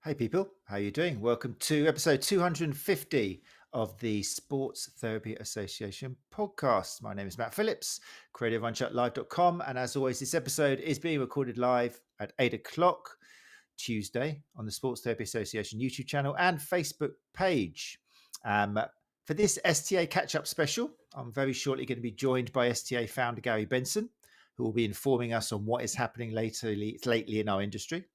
Hey people, how are you doing? Welcome to episode 250 of the Sports Therapy Association podcast. My name is Matt Phillips, creator of UntitledLive.com, and as always, this episode is being recorded live at 8 o'clock Tuesday on the Sports Therapy Association YouTube channel and Facebook page. For this STA Catch Up special, I'm very shortly going to be joined by STA founder Gary Benson, who will be informing us on what is happening lately in our industry.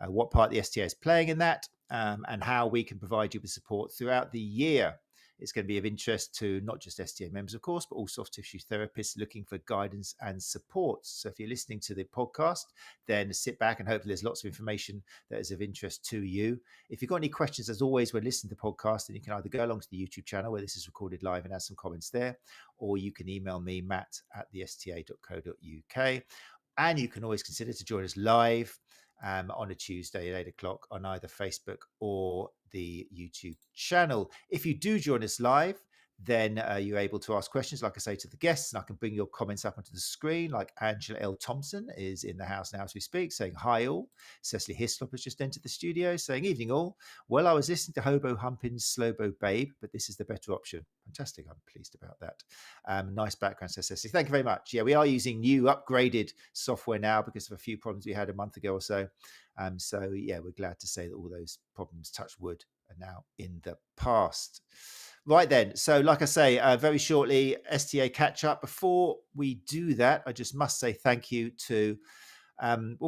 What part the STA is playing in that, and how we can provide you with support throughout the year. It's going to be of interest to not just STA members, of course, but all soft tissue therapists looking for guidance and support. So if you're listening to the podcast, then sit back and hopefully there's lots of information that is of interest to you. If you've got any questions, as always, when listening to the podcast, then you can either go along to the YouTube channel where this is recorded live and add some comments there, or you can email me, matt@thesta.co.uk. And you can always consider to join us live on a Tuesday at 8 o'clock on either Facebook or the YouTube channel. If you do join us live, then you're able to ask questions, like I say, to the guests, and I can bring your comments up onto the screen. Like Angela L. Thompson is in the house now as we speak, saying hi all. Cecily Hislop has just entered the studio, saying evening all. Well, I was listening to Hobo Humpin's Slowbo Babe, but this is the better option. Fantastic. I'm pleased about that. Nice background, says Cecily. Thank you very much. Yeah, we are using new upgraded software now because of a few problems we had a month ago or so. So yeah, we're glad to say that all those problems, touch wood, are now in the past. Right then, so like I say, very shortly, STA Catch Up. Before we do that, I just must say thank you to,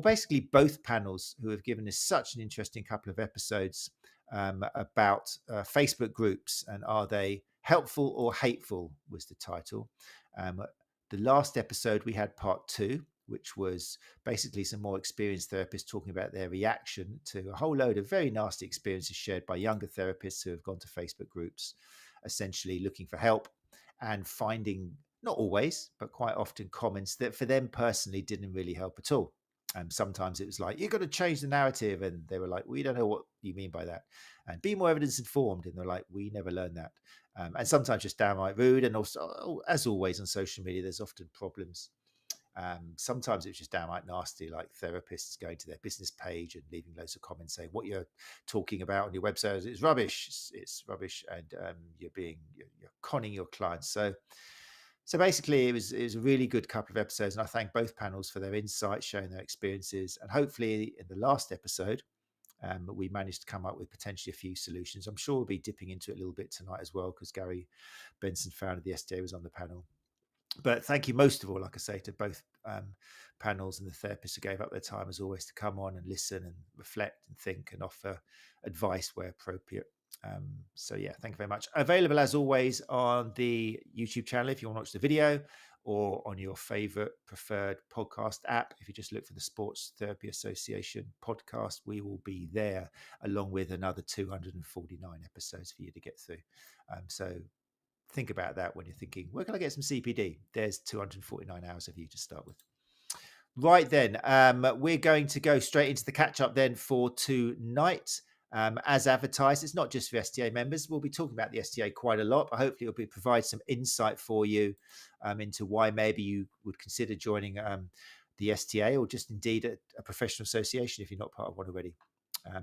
basically both panels who have given us such an interesting couple of episodes about Facebook groups, and are they helpful or hateful was the title. The last episode we had part 2, which was basically some more experienced therapists talking about their reaction to a whole load of very nasty experiences shared by younger therapists who have gone to Facebook groups, essentially looking for help and finding, not always, but quite often, comments that for them personally didn't really help at all. Sometimes it was like, you've got to change the narrative. And they were like, we don't know what you mean by that. And be more evidence informed. And they're like, we never learned that. And sometimes just downright rude. And also, as always on social media, there's often problems. Sometimes it's just downright nasty, like therapists going to their business page and leaving loads of comments saying what you're talking about on your website is rubbish. It's rubbish, and you're conning your clients. So basically, it was a really good couple of episodes, and I thank both panels for their insights, sharing their experiences, and hopefully in the last episode, we managed to come up with potentially a few solutions. I'm sure we'll be dipping into it a little bit tonight as well, because Gary Benson, founder of the STA, was on the panel. But thank you most of all, like I say, to both panels and the therapists who gave up their time, as always, to come on and listen and reflect and think and offer advice where appropriate. So yeah, thank you very much. Available as always on the YouTube channel if you want to watch the video, or on your favorite preferred podcast app. If you just look for the Sports Therapy Association podcast, we will be there, along with another 249 episodes for you to get through. So think about that when you're thinking, where can I get some CPD? There's 249 hours of you to start with. Right then, we're going to go straight into the catch up then for tonight. As advertised, it's not just for STA members. We'll be talking about the STA quite a lot, but hopefully it'll provide some insight for you into why maybe you would consider joining the STA, or just indeed a professional association if you're not part of one already.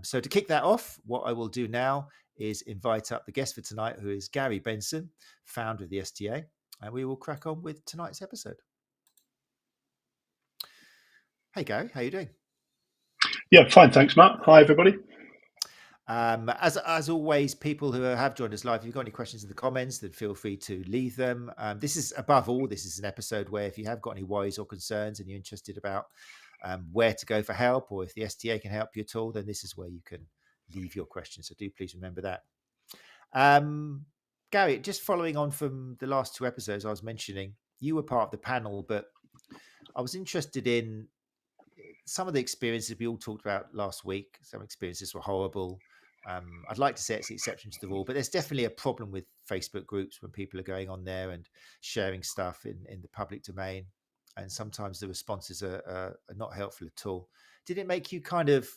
So to kick that off, what I will do now is invite up the guest for tonight, who is Gary Benson, founder of the STA, and we will crack on with tonight's episode. Hey, Gary, how are you doing? Yeah, fine, thanks, Matt. Hi, everybody. As always, people who have joined us live, if you've got any questions in the comments, then feel free to leave them. This is, above all, this is an episode where if you have got any worries or concerns and you're interested about where to go for help, or if the STA can help you at all, then this is where you can leave your questions. So do please remember that. Gary, just following on from the last 2 episodes I was mentioning, you were part of the panel, but I was interested in some of the experiences we all talked about last week. Some experiences were horrible. I'd like to say it's the exception to the rule, but there's definitely a problem with Facebook groups when people are going on there and sharing stuff in the public domain. And sometimes the responses are not helpful at all. Did it make you kind of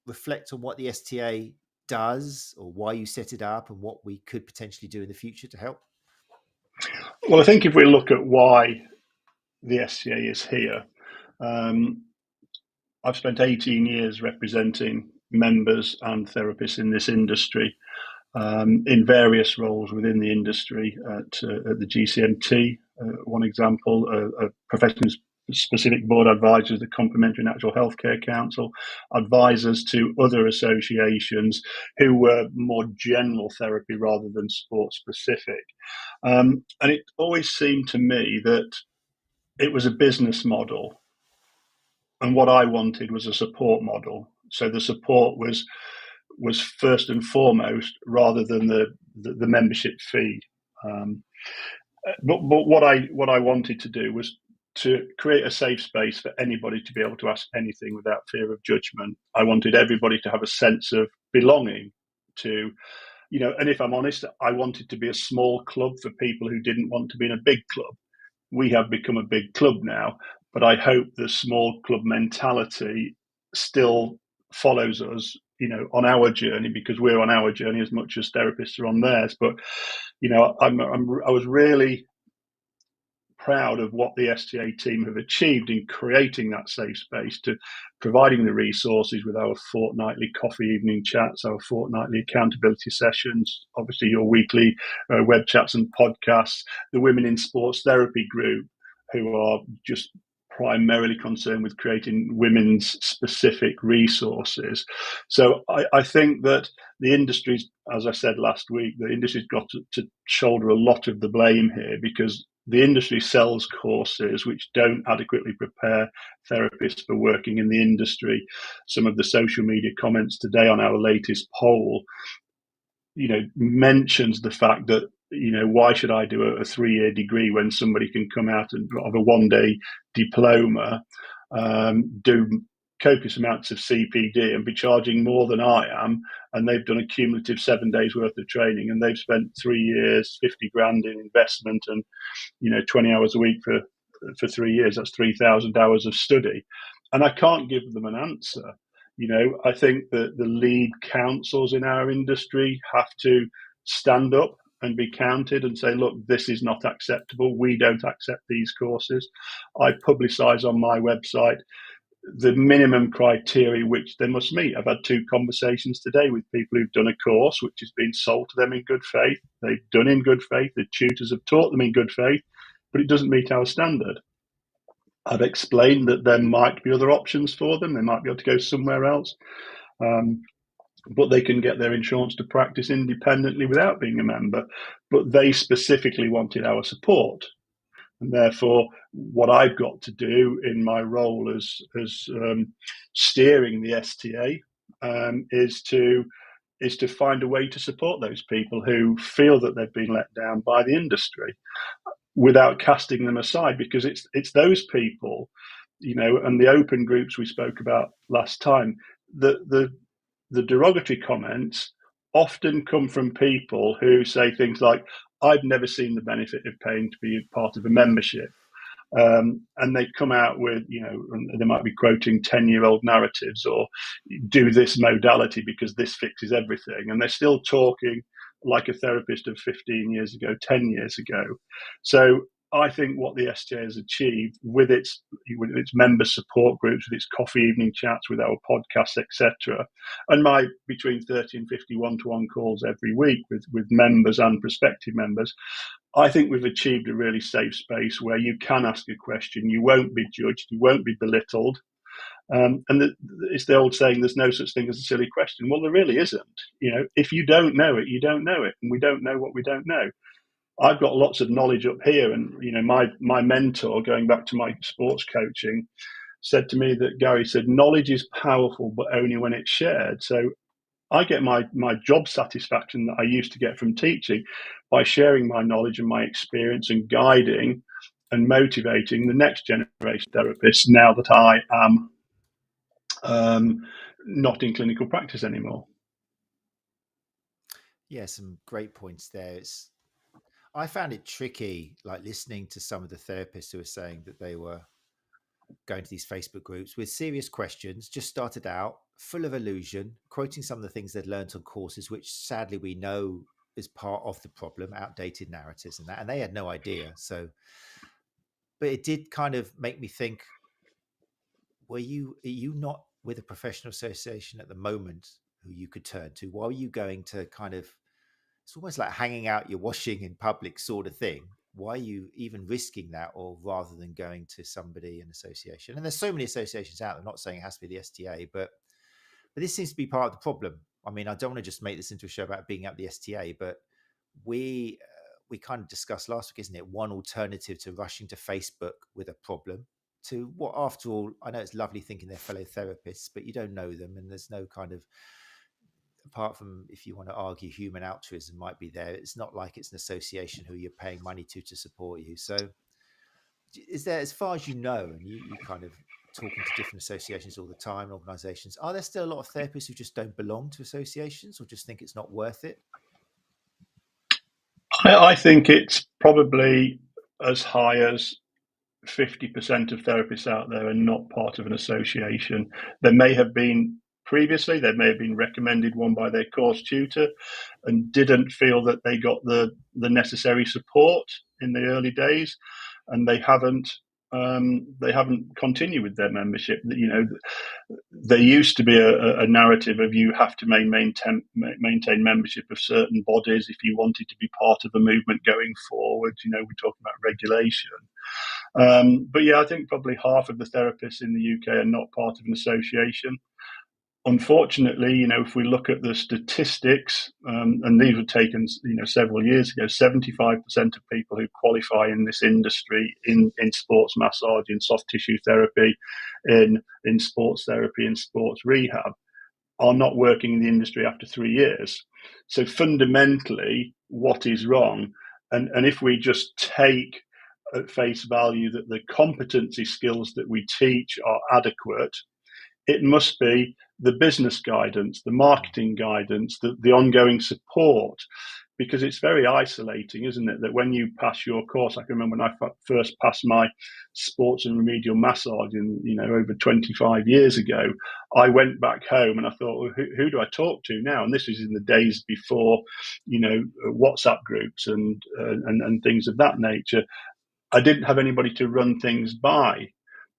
reflect on what the STA does, or why you set it up, and what we could potentially do in the future to help? Well, I think if we look at why the STA is here, I've spent 18 years representing members and therapists in this industry in various roles within the industry at the GCMT. One example, a profession-specific board advisors, the Complementary Natural Healthcare Council, advisors to other associations who were more general therapy rather than sport-specific. And it always seemed to me that it was a business model, and what I wanted was a support model. So the support was first and foremost, rather than the membership fee. But what I wanted to do was to create a safe space for anybody to be able to ask anything without fear of judgment. I wanted everybody to have a sense of belonging to, and if I'm honest, I wanted to be a small club for people who didn't want to be in a big club. We have become a big club now, but I hope the small club mentality still follows us, on our journey, because we're on our journey as much as therapists are on theirs. But, I was really proud of what the STA team have achieved in creating that safe space, to providing the resources with our fortnightly coffee evening chats, our fortnightly accountability sessions, obviously your weekly web chats and podcasts, the Women in Sports Therapy group, who are just primarily concerned with creating women's specific resources. So I think that the industry's, as I said last week, the industry's got to shoulder a lot of the blame here, because the industry sells courses which don't adequately prepare therapists for working in the industry. Some of the social media comments today on our latest poll, mentions the fact that, why should I do a 3-year degree when somebody can come out of a one-day diploma, do copious amounts of CPD and be charging more than I am, and they've done a cumulative 7 days worth of training, and they've spent 3 years, 50 grand in investment, and 20 hours a week for 3 years. That's 3,000 hours of study, and I can't give them an answer. I think that the lead councils in our industry have to stand up and be counted and say, look, this is not acceptable. We don't accept these courses. I publicise on my website the minimum criteria which they must meet. I've had 2 conversations today with people who've done a course which has been sold to them in good faith. They've done in good faith. The tutors have taught them in good faith, but it doesn't meet our standard. I've explained that there might be other options for them. They might be able to go somewhere else, but they can get their insurance to practice independently without being a member. But they specifically wanted our support. And therefore, what I've got to do in my role as steering the STA is to find a way to support those people who feel that they've been let down by the industry, without casting them aside, because it's those people, and the open groups we spoke about last time. The derogatory comments often come from people who say things like, I've never seen the benefit of paying to be part of a membership. And they come out with, they might be quoting 10-year-old narratives, or do this modality because this fixes everything. And they're still talking like a therapist of 15 years ago, 10 years ago. So I think what the STA has achieved with its member support groups, with its coffee evening chats, with our podcasts, etc., and my between 30 and 50 one-to-one calls every week with members and prospective members, I think we've achieved a really safe space where you can ask a question, you won't be judged, you won't be belittled. And it's the old saying, there's no such thing as a silly question. Well, there really isn't. If you don't know it, you don't know it. And we don't know what we don't know. I've got lots of knowledge up here. And, my mentor, going back to my sports coaching, said to me that, Gary said, knowledge is powerful, but only when it's shared. So I get my job satisfaction that I used to get from teaching by sharing my knowledge and my experience and guiding and motivating the next generation therapists now that I am not in clinical practice anymore. Yeah, some great points there. I found it tricky, like listening to some of the therapists who were saying that they were going to these Facebook groups with serious questions, just started out full of illusion, quoting some of the things they'd learned on courses, which sadly we know is part of the problem, outdated narratives and that, and they had no idea. So, but it did kind of make me think, are you not with a professional association at the moment who you could turn to? Why are you going to kind of, it's almost like hanging out your washing in public sort of thing? Why are you even risking that, or rather than going to somebody, an association? And there's so many associations out there, I'm not saying it has to be the STA, but this seems to be part of the problem. I mean, I don't want to just make this into a show about being at the STA, but we kind of discussed last week, isn't it? One alternative to rushing to Facebook with a problem, to what, after all, I know it's lovely thinking they're fellow therapists, but you don't know them, and there's no kind of, apart from if you want to argue human altruism might be there, it's not like it's an association who you're paying money to support you. So is there, as far as you know, and you kind of talking to different associations all the time, organizations, are there still a lot of therapists who just don't belong to associations or just think it's not worth it? I think it's probably as high as 50% of therapists out there are not part of an association. There may have been previously, they may have been recommended one by their course tutor and didn't feel that they got the necessary support in the early days, and they haven't continued with their membership. You know, there used to be a narrative of you have to maintain membership of certain bodies if you wanted to be part of a movement going forward. You know, we're talking about regulation. But yeah, I think probably half of the therapists in the UK are not part of an association. Unfortunately, you know, if we look at the statistics, and these were taken, you know, several years ago, 75% of people who qualify in this industry, in sports massage, in soft tissue therapy, in sports therapy, in sports rehab, are not working in the industry after 3 years. So fundamentally, what is wrong? And if we just take at face value that the competency skills that we teach are adequate, it must be the business guidance, the marketing guidance, the ongoing support, because it's very isolating, isn't it? That when you pass your course, I can remember when I first passed my sports and remedial massage, you know, over 25 years ago, I went back home and I thought, well, who do I talk to now? And this was in the days before, you know, WhatsApp groups and things of that nature. I didn't have anybody to run things by.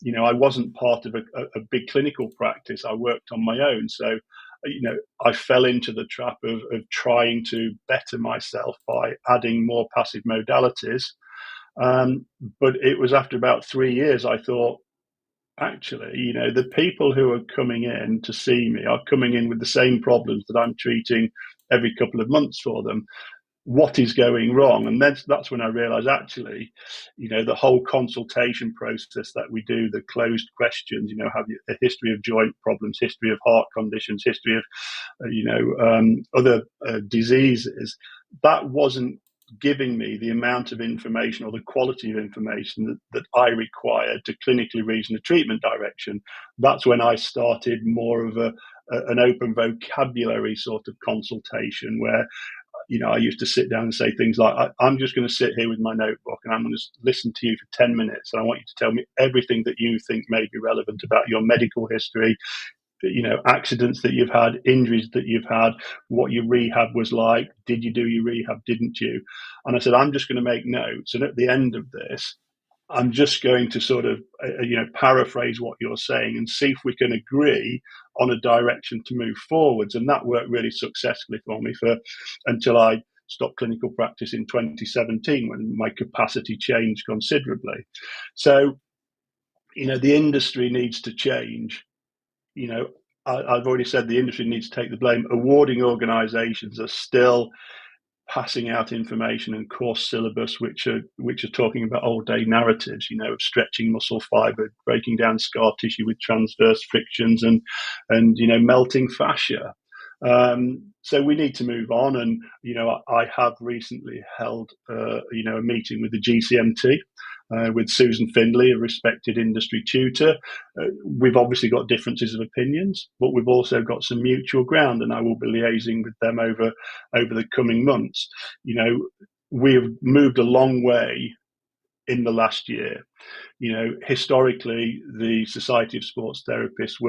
You know, I wasn't part of a big clinical practice. I worked on my own. So, you know, I fell into the trap of trying to better myself by adding more passive modalities. But it was after about 3 years, I thought, actually, you know, the people who are coming in to see me are coming in with the same problems that I'm treating every couple of months for them. What is going wrong? And that's when I realized, actually, you know, the whole consultation process that we do, the closed questions, you know, have you a history of joint problems, history of heart conditions, history of, other diseases, that wasn't giving me the amount of information or the quality of information that I required to clinically reason a treatment direction. That's when I started more of an open vocabulary sort of consultation where, you know, I used to sit down and say things like, I'm just going to sit here with my notebook and I'm going to listen to you for 10 minutes. And I want you to tell me everything that you think may be relevant about your medical history, you know, accidents that you've had, injuries that you've had, what your rehab was like. Did you do your rehab? Didn't you? And I said, I'm just going to make notes. And at the end of this, I'm just going to sort of, paraphrase what you're saying and see if we can agree on a direction to move forwards. And that worked really successfully for me until I stopped clinical practice in 2017 when my capacity changed considerably. So, you know, the industry needs to change. You know, I've already said the industry needs to take the blame. Awarding organisations are still passing out information and course syllabus which are talking about old day narratives, you know, of stretching muscle fibre, breaking down scar tissue with transverse frictions and you know, melting fascia. So we need to move on. And, you know, I have recently held a meeting with the GCMT, with Susan Findlay, a respected industry tutor. We've obviously got differences of opinions, but we've also got some mutual ground, and I will be liaising with them over the coming months. You know, we've moved a long way in the last year. You know, historically, the Society of Sports Therapists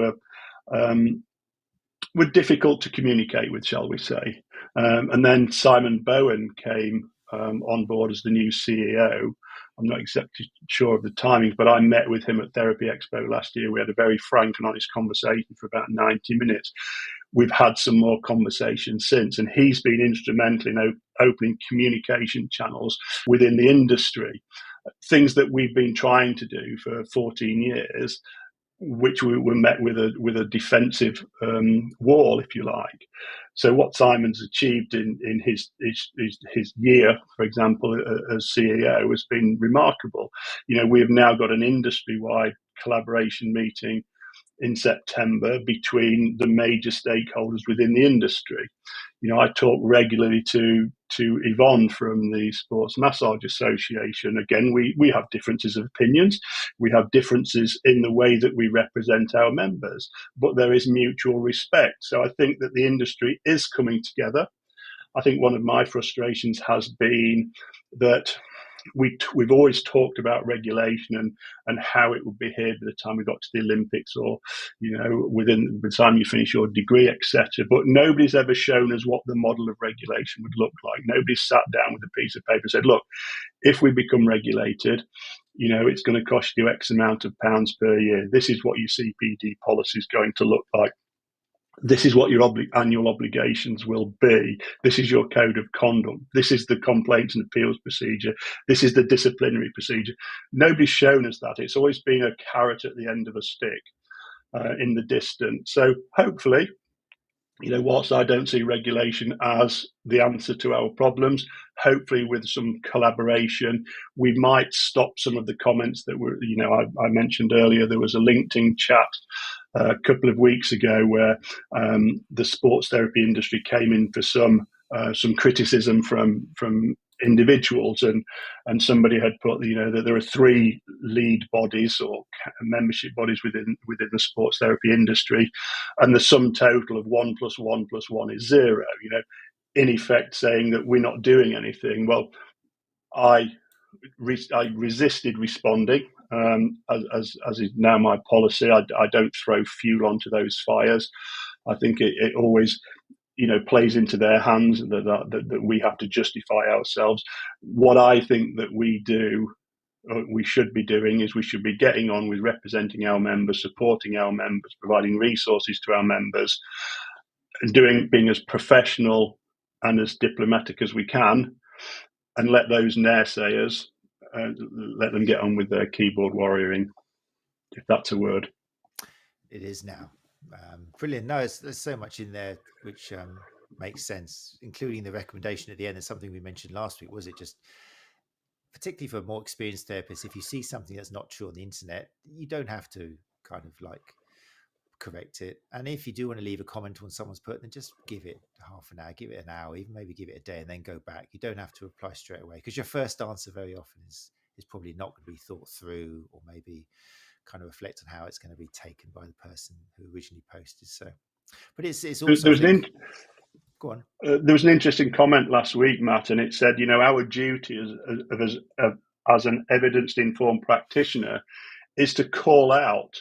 were difficult to communicate with, shall we say. And then Simon Bowen came on board as the new CEO. I'm not exactly sure of the timings, but I met with him at Therapy Expo last year. We had a very frank and honest conversation for about 90 minutes. We've had some more conversations since, and he's been instrumental in opening communication channels within the industry, things that we've been trying to do for 14 years, which we were met with a defensive wall, if you like. So what Simon's achieved in his year, for example, as CEO, has been remarkable. We have now got an industry-wide collaboration meeting in September between the major stakeholders within the industry. I talk regularly to Yvonne from the Sports Massage Association. Again, we have differences of opinions. We have differences in the way that we represent our members, but there is mutual respect. So I think that the industry is coming together. I think one of my frustrations has been that we've always talked about regulation and how it would behave by the time we got to the Olympics, or within the time you finish your degree, etc. But nobody's ever shown us what the model of regulation would look like. Nobody's sat down with a piece of paper and said, look, if we become regulated, it's going to cost you X amount of pounds per year. This is what your CPD policy is going to look like. This is what your annual obligations will be. This is your code of conduct. This is the complaints and appeals procedure. This is the disciplinary procedure. Nobody's shown us that. It's always been a carrot at the end of a stick in the distance. So hopefully, whilst I don't see regulation as the answer to our problems, hopefully with some collaboration, we might stop some of the comments that were, I mentioned earlier, there was a LinkedIn chat a couple of weeks ago where the sports therapy industry came in for some criticism from individuals, and somebody had put that there are 3 lead bodies or membership bodies within the sports therapy industry, and the sum total of 1 + 1 + 1 is 0. In effect saying that we're not doing anything. Well, I resisted responding. As is now my policy, I don't throw fuel onto those fires. I think it always, plays into their hands that we have to justify ourselves. What I think that we should be doing is we should be getting on with representing our members, supporting our members, providing resources to our members, and being as professional and as diplomatic as we can, and let those naysayers let them get on with their keyboard warrioring, if that's a word. It is now. Brilliant. No, there's so much in there which makes sense, including the recommendation at the end. There's something we mentioned last week. Was it just, particularly for more experienced therapists, if you see something that's not true on the internet, you don't have to kind of like correct it. And if you do want to leave a comment on someone's put, then just give it half an hour, give it an hour, even maybe give it a day, and then go back. You don't have to reply straight away, because your first answer very often is probably not going to be thought through, or maybe kind of reflect on how it's going to be taken by the person who originally posted. So, but it's also go on. There was an interesting comment last week, Matt, and it said, our duty as an evidence-informed practitioner is to call out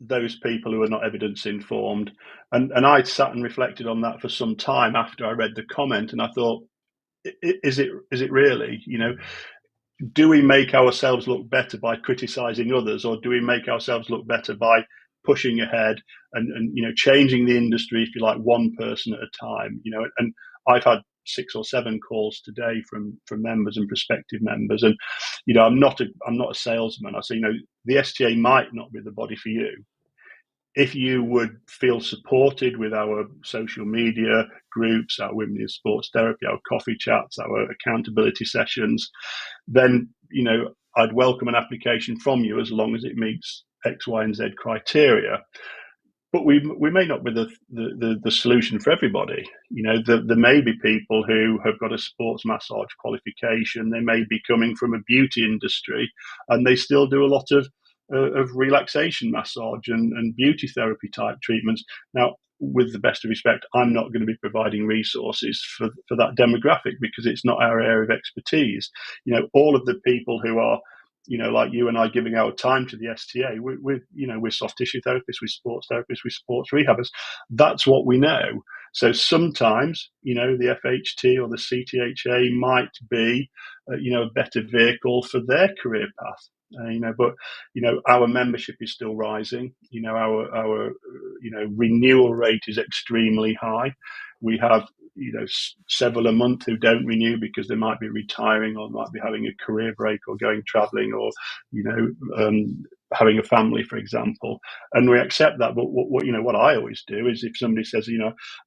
those people who are not evidence informed. And I sat and reflected on that for some time after I read the comment, and I thought, is it really? Do we make ourselves look better by criticizing others, or do we make ourselves look better by pushing ahead and changing the industry, if you like, one person at a time? And I've had 6 or 7 calls today from members and prospective members, and I'm not a salesman. I say, the STA might not be the body for you. If you would feel supported with our social media groups, our Women in Sports Therapy, our coffee chats, our accountability sessions, then I'd welcome an application from you, as long as it meets X, Y, and Z criteria. But we may not be the solution for everybody. There may be people who have got a sports massage qualification. They may be coming from a beauty industry, and they still do a lot of relaxation massage and beauty therapy type treatments. Now, with the best of respect, I'm not going to be providing resources for that demographic, because it's not our area of expertise. All of the people who are, like you and I, giving our time to the STA, we're soft tissue therapists, we're sports therapists, we're sports rehabbers. That's what we know. So sometimes, the FHT or the CTHA might be, a better vehicle for their career path. But our membership is still rising. Our renewal rate is extremely high. We have several a month who don't renew because they might be retiring or might be having a career break or going travelling or having a family, for example, and we accept that. But what I always do is, if somebody says,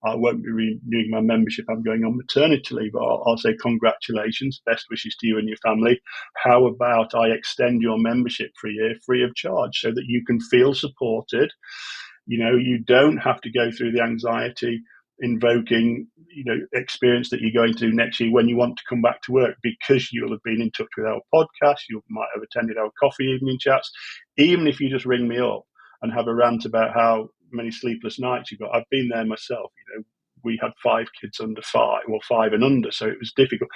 I won't be renewing my membership, I'm going on maternity leave, I'll say congratulations, best wishes to you and your family. How about I extend your membership for a year free of charge so that you can feel supported? You don't have to go through the anxiety invoking experience that you're going to do next year when you want to come back to work, because you'll have been in touch with our podcast, you might have attended our coffee evening chats. Even if you just ring me up and have a rant about how many sleepless nights you've got, I've been there myself. We had 5 kids under 5, or 5 and under, so it was difficult.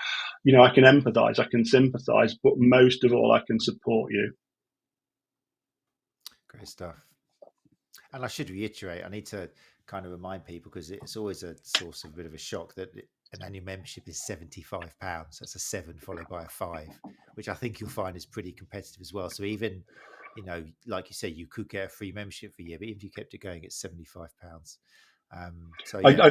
I can empathize, I can sympathize, but most of all, I can support you. Great stuff. And I should reiterate, I need to kind of remind people, because it's always a source of a bit of a shock, that an annual membership is £75. That's a 7 followed by a 5, which I think you'll find is pretty competitive as well. So even, like you say, you could get a free membership for a year, but even if you kept it going, it's £75. So yeah,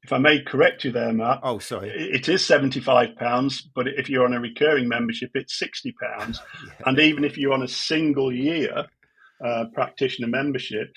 if I may correct you there, Matt. Oh, sorry. It is £75, but if you're on a recurring membership, it's £60. Yeah. And even if you're on a single year practitioner membership,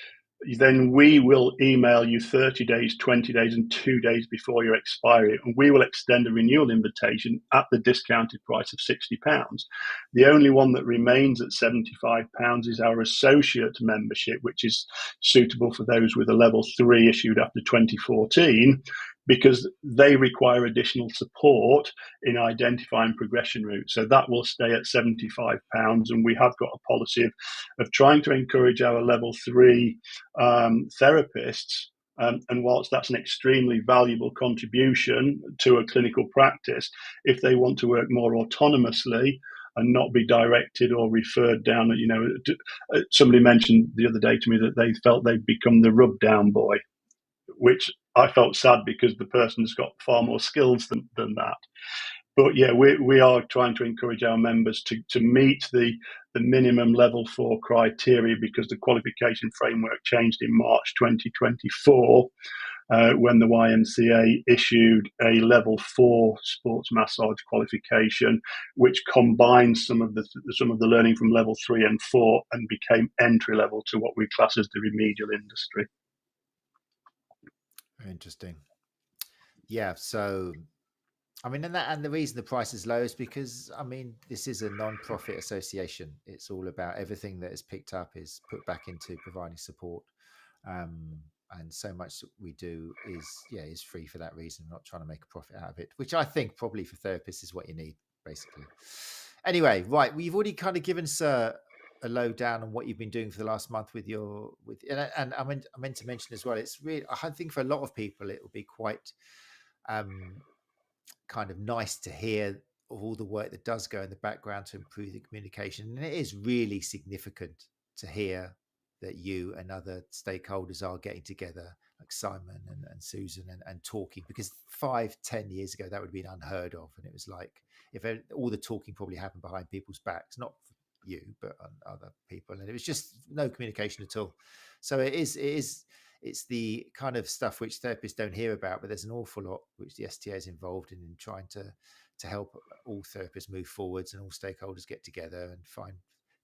then we will email you 30 days, 20 days, and 2 days before your expiry, and we will extend a renewal invitation at the discounted price of £60. The only one that remains at £75 is our associate membership, which is suitable for those with a level 3 issued after 2014, because they require additional support in identifying progression routes. So that will stay at £75, and we have got a policy of trying to encourage our level 3 therapists, and whilst that's an extremely valuable contribution to a clinical practice, if they want to work more autonomously and not be directed or referred down, somebody mentioned the other day to me that they felt they'd become the rub down boy, which I felt sad, because the person's got far more skills than that. But yeah, we are trying to encourage our members to meet the minimum level 4 criteria, because the qualification framework changed in March 2024 when the YMCA issued a level 4 sports massage qualification, which combines some of the learning from level 3 and 4 and became entry level to what we class as the remedial industry. Interesting. Yeah. So, I mean, and the reason the price is low is because, I mean, this is a non-profit association. It's all about everything that is picked up is put back into providing support. And so much that we do is free for that reason. We're not trying to make a profit out of it, which I think probably for therapists is what you need, basically. Anyway, right. We've already kind of given us a lowdown on what you've been doing for the last month and I meant to mention as well, it's really, I think for a lot of people it will be quite kind of nice to hear of all the work that does go in the background to improve the communication, and it is really significant to hear that you and other stakeholders are getting together, like Simon and Susan, and talking, because 5-10 years ago that would have been unheard of, and it was like, if all the talking probably happened behind people's backs, not you but on other people, and it was just no communication at all. So it's the kind of stuff which therapists don't hear about, but there's an awful lot which the STA is involved in trying to help all therapists move forwards and all stakeholders get together and find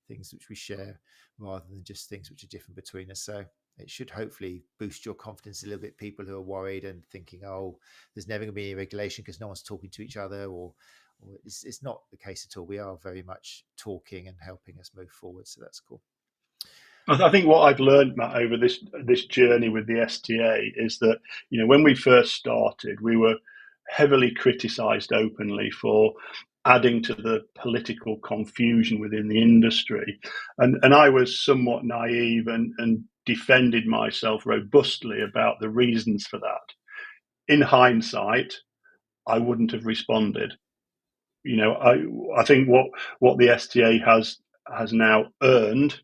things which we share rather than just things which are different between us. So it should hopefully boost your confidence a little bit, people who are worried and thinking, oh, there's never going to be any regulation because no one's talking to each other, or it's not the case at all. We are very much talking and helping us move forward. So that's cool. I think what I've learned, Matt, over this journey with the STA is that, when we first started, we were heavily criticised openly for adding to the political confusion within the industry. And I was somewhat naive and defended myself robustly about the reasons for that. In hindsight, I wouldn't have responded. I think what the STA has now earned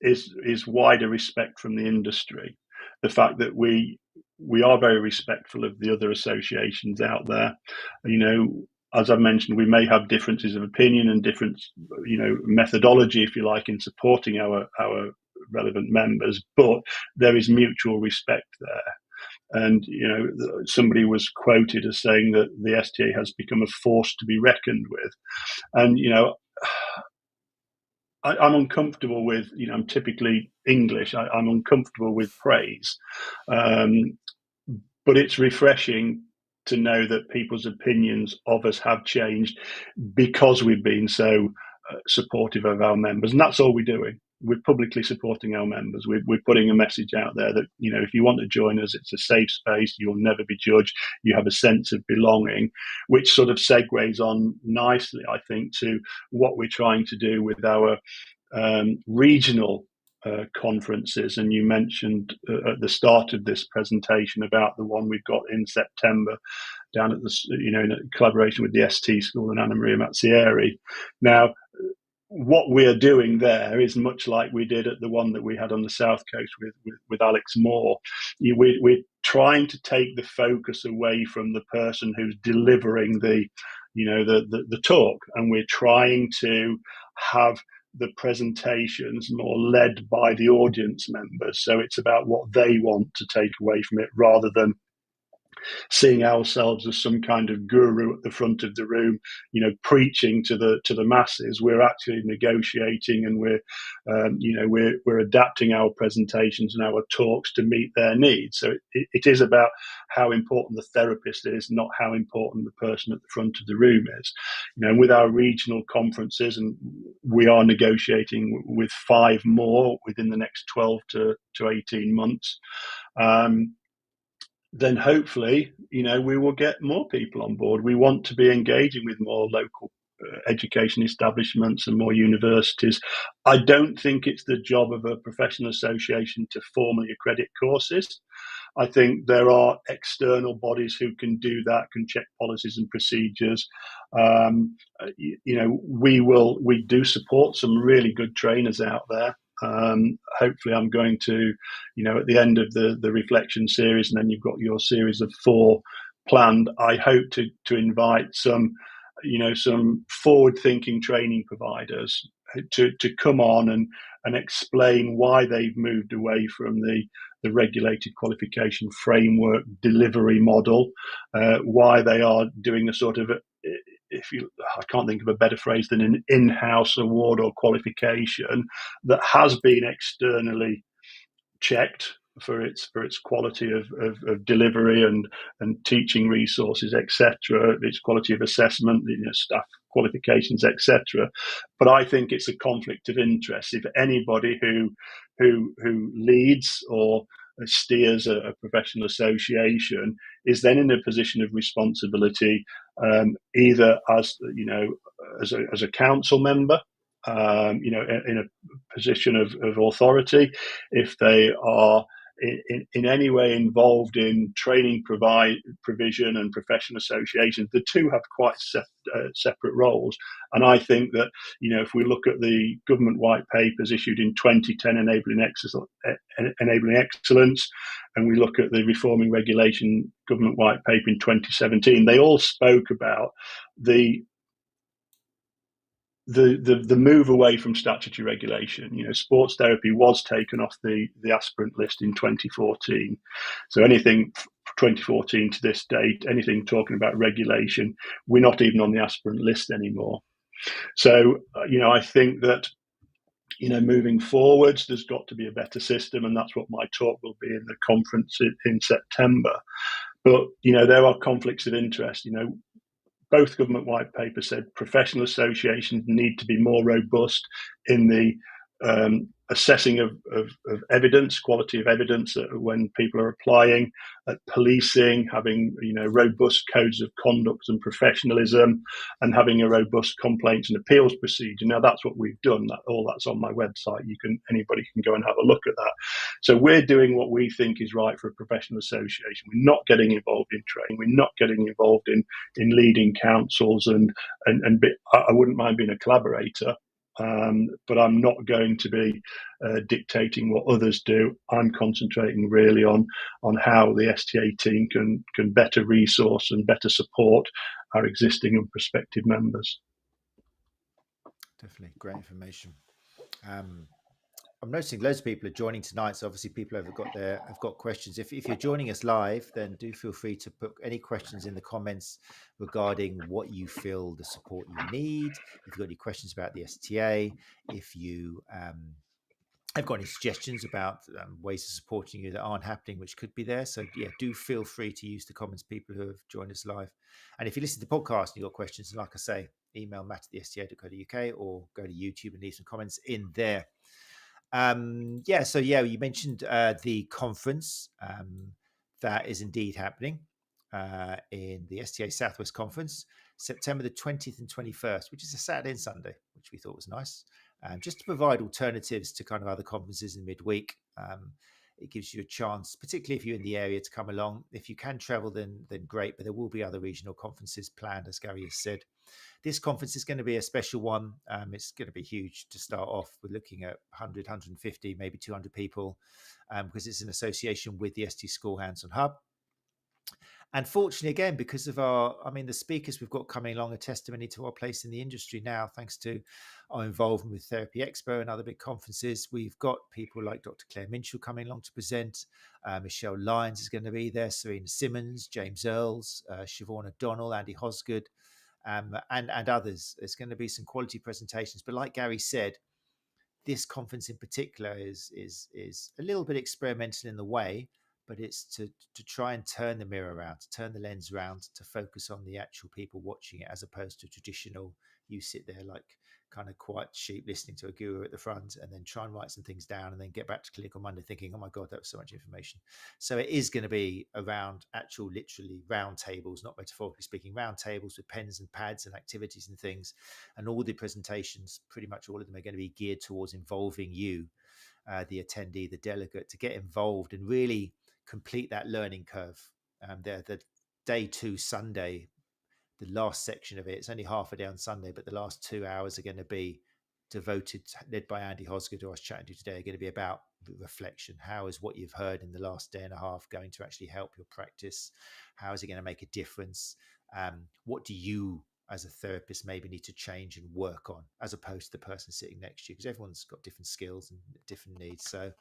is wider respect from the industry. The fact that we we are very respectful of the other associations out there. As I mentioned, we may have differences of opinion and different, methodology, if you like, in supporting our relevant members, but there is mutual respect there. And, somebody was quoted as saying that the STA has become a force to be reckoned with. And, I'm uncomfortable with, I'm typically English, I'm uncomfortable with praise. But it's refreshing to know that people's opinions of us have changed because we've been so supportive of our members. And that's all we're doing. We're publicly supporting our members. We're putting a message out there that, if you want to join us, it's a safe space. You'll never be judged. You have a sense of belonging, which sort of segues on nicely, I think, to what we're trying to do with our regional conferences. And you mentioned at the start of this presentation about the one we've got in September down at the, in collaboration with the ST School and Anna Maria Mazzieri. Now, what we're doing there is much like we did at the one that we had on the South Coast with Alex Moore. We're trying to take the focus away from the person who's delivering the talk, and we're trying to have the presentations more led by the audience members. So it's about what they want to take away from it, rather than seeing ourselves as some kind of guru at the front of the room, preaching to the masses. We're actually negotiating, and we're adapting our presentations and our talks to meet their needs. So it is about how important the therapist is, not how important the person at the front of the room is. And with our regional conferences, and we are negotiating with 5 more within the next 12 to 18 months. Then hopefully, we will get more people on board. We want to be engaging with more local education establishments and more universities. I don't think it's the job of a professional association to formally accredit courses. I think there are external bodies who can do that, can check policies and procedures. We do support some really good trainers out there. Hopefully I'm going to, at the end of the reflection series, and then you've got your series of 4 planned, I hope to invite some forward-thinking training providers to come on and explain why they've moved away from the regulated qualification framework delivery model, why they are doing a sort of, I can't think of a better phrase than an in-house award or qualification that has been externally checked for its quality of delivery and teaching resources, etc., its quality of assessment, staff qualifications, etc. But I think it's a conflict of interest. If anybody who leads or steers a professional association is then in a position of responsibility, either as a council member, in a position of authority, if they are in any way involved in training provision and professional associations. The two have quite separate roles. And I think that, if we look at the government white papers issued in 2010, Enabling Excellence, and we look at the Reforming Regulation government white paper in 2017, they all spoke about the move away from statutory regulation. Sports therapy was taken off the aspirant list in 2014. So anything 2014 to this date, anything talking about regulation, we're not even on the aspirant list anymore. So, I think that, moving forwards, there's got to be a better system, and that's what my talk will be in the conference in September. But, there are conflicts of interest. Both government white papers said professional associations need to be more robust in the assessing of evidence, quality of evidence when people are applying, at policing, having robust codes of conduct and professionalism, and having a robust complaints and appeals procedure. Now that's what we've done. All that's on my website. Anybody can go and have a look at that. So we're doing what we think is right for a professional association. We're not getting involved in training. We're not getting involved in leading councils, and I wouldn't mind being a collaborator. but I'm not going to be dictating what others do. I'm concentrating really on how the STA team can better resource and better support our existing and prospective members. Definitely great information. I'm noticing loads of people are joining tonight, so obviously people have got questions. If you're joining us live, then do feel free to put any questions in the comments regarding what you feel the support you need. If you've got any questions about the STA, if you have got any suggestions about ways of supporting you that aren't happening, which could be there. So yeah, do feel free to use the comments, people who have joined us live. And if you listen to the podcast and you've got questions, like I say, email matt@thesta.co.uk or go to YouTube and leave some comments in there. You mentioned the conference that is indeed happening in the STA Southwest Conference, September the 20th and 21st, which is a Saturday and Sunday, which we thought was nice, just to provide alternatives to kind of other conferences in midweek. It gives you a chance, particularly if you're in the area, to come along. If you can travel, then great, but there will be other regional conferences planned, as Gary has said. This conference is going to be a special one. It's going to be huge to start off. We're looking at 100, 150, maybe 200 people because it's an association with the ST School Hands-on Hub. And fortunately, again, because of the speakers we've got coming along are testimony to our place in the industry now, thanks to our involvement with Therapy Expo and other big conferences. We've got people like Dr. 𝐤𝐻𝐻𝐻 coming along to present. Michelle Lyons is going to be there, Serena Simmons, James Earls, Siobhan O'Donnell, Andy Hosgood, and others. There's going to be some quality presentations. But like Gary said, this conference in particular is a little bit experimental in the way, but it's to try and turn the mirror around, to turn the lens around, to focus on the actual people watching it, as opposed to traditional, you sit there like kind of quiet sheep listening to a guru at the front and then try and write some things down and then get back to clinic on Monday thinking, oh my God, that was so much information. So it is going to be around actual, literally round tables, not metaphorically speaking, round tables with pens and pads and activities and things. And all the presentations, pretty much all of them, are going to be geared towards involving you, the attendee, the delegate, to get involved and really complete that learning curve. The day 2 Sunday, the last section of it's only half a day on Sunday, but the last 2 hours are going to be devoted, led by Andy Hosgood, who I was chatting to today, are going to be about reflection. How is what you've heard in the last day and a half going to actually help your practice? How is it going to make a difference? What do you as a therapist maybe need to change and work on, as opposed to the person sitting next to you? Because everyone's got different skills and different needs. So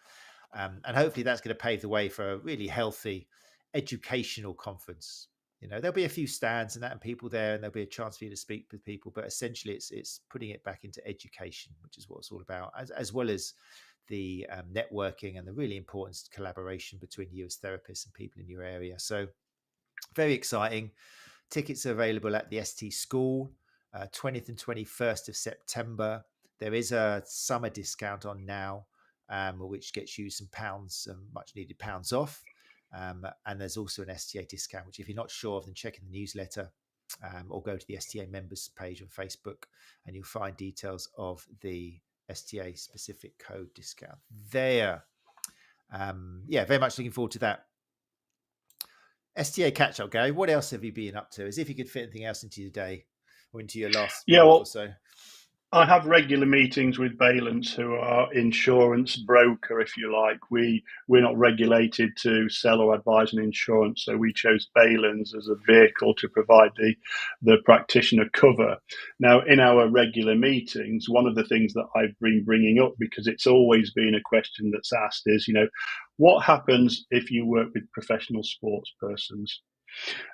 and hopefully that's going to pave the way for a really healthy educational conference. There'll be a few stands and people there, and there'll be a chance for you to speak with people. But essentially, it's putting it back into education, which is what it's all about, as well as the networking and the really important collaboration between you as therapists and people in your area. So very exciting. Tickets are available at the ST School, 20th and 21st of September. There is a summer discount on now, which gets you some pounds, much needed pounds off. And there's also an STA discount, which if you're not sure of, then check in the newsletter or go to the STA members page on Facebook and you'll find details of the STA specific code discount there. Very much looking forward to that. STA Catch Up, Gary, what else have you been up to? As if you could fit anything else into your day or into your last month or so. I have regular meetings with Balance, who are insurance broker, if you like. We're not regulated to sell or advise on insurance, so we chose Balance as a vehicle to provide the practitioner cover. Now, in our regular meetings, one of the things that I've been bringing up, because it's always been a question that's asked, is, what happens if you work with professional sports persons?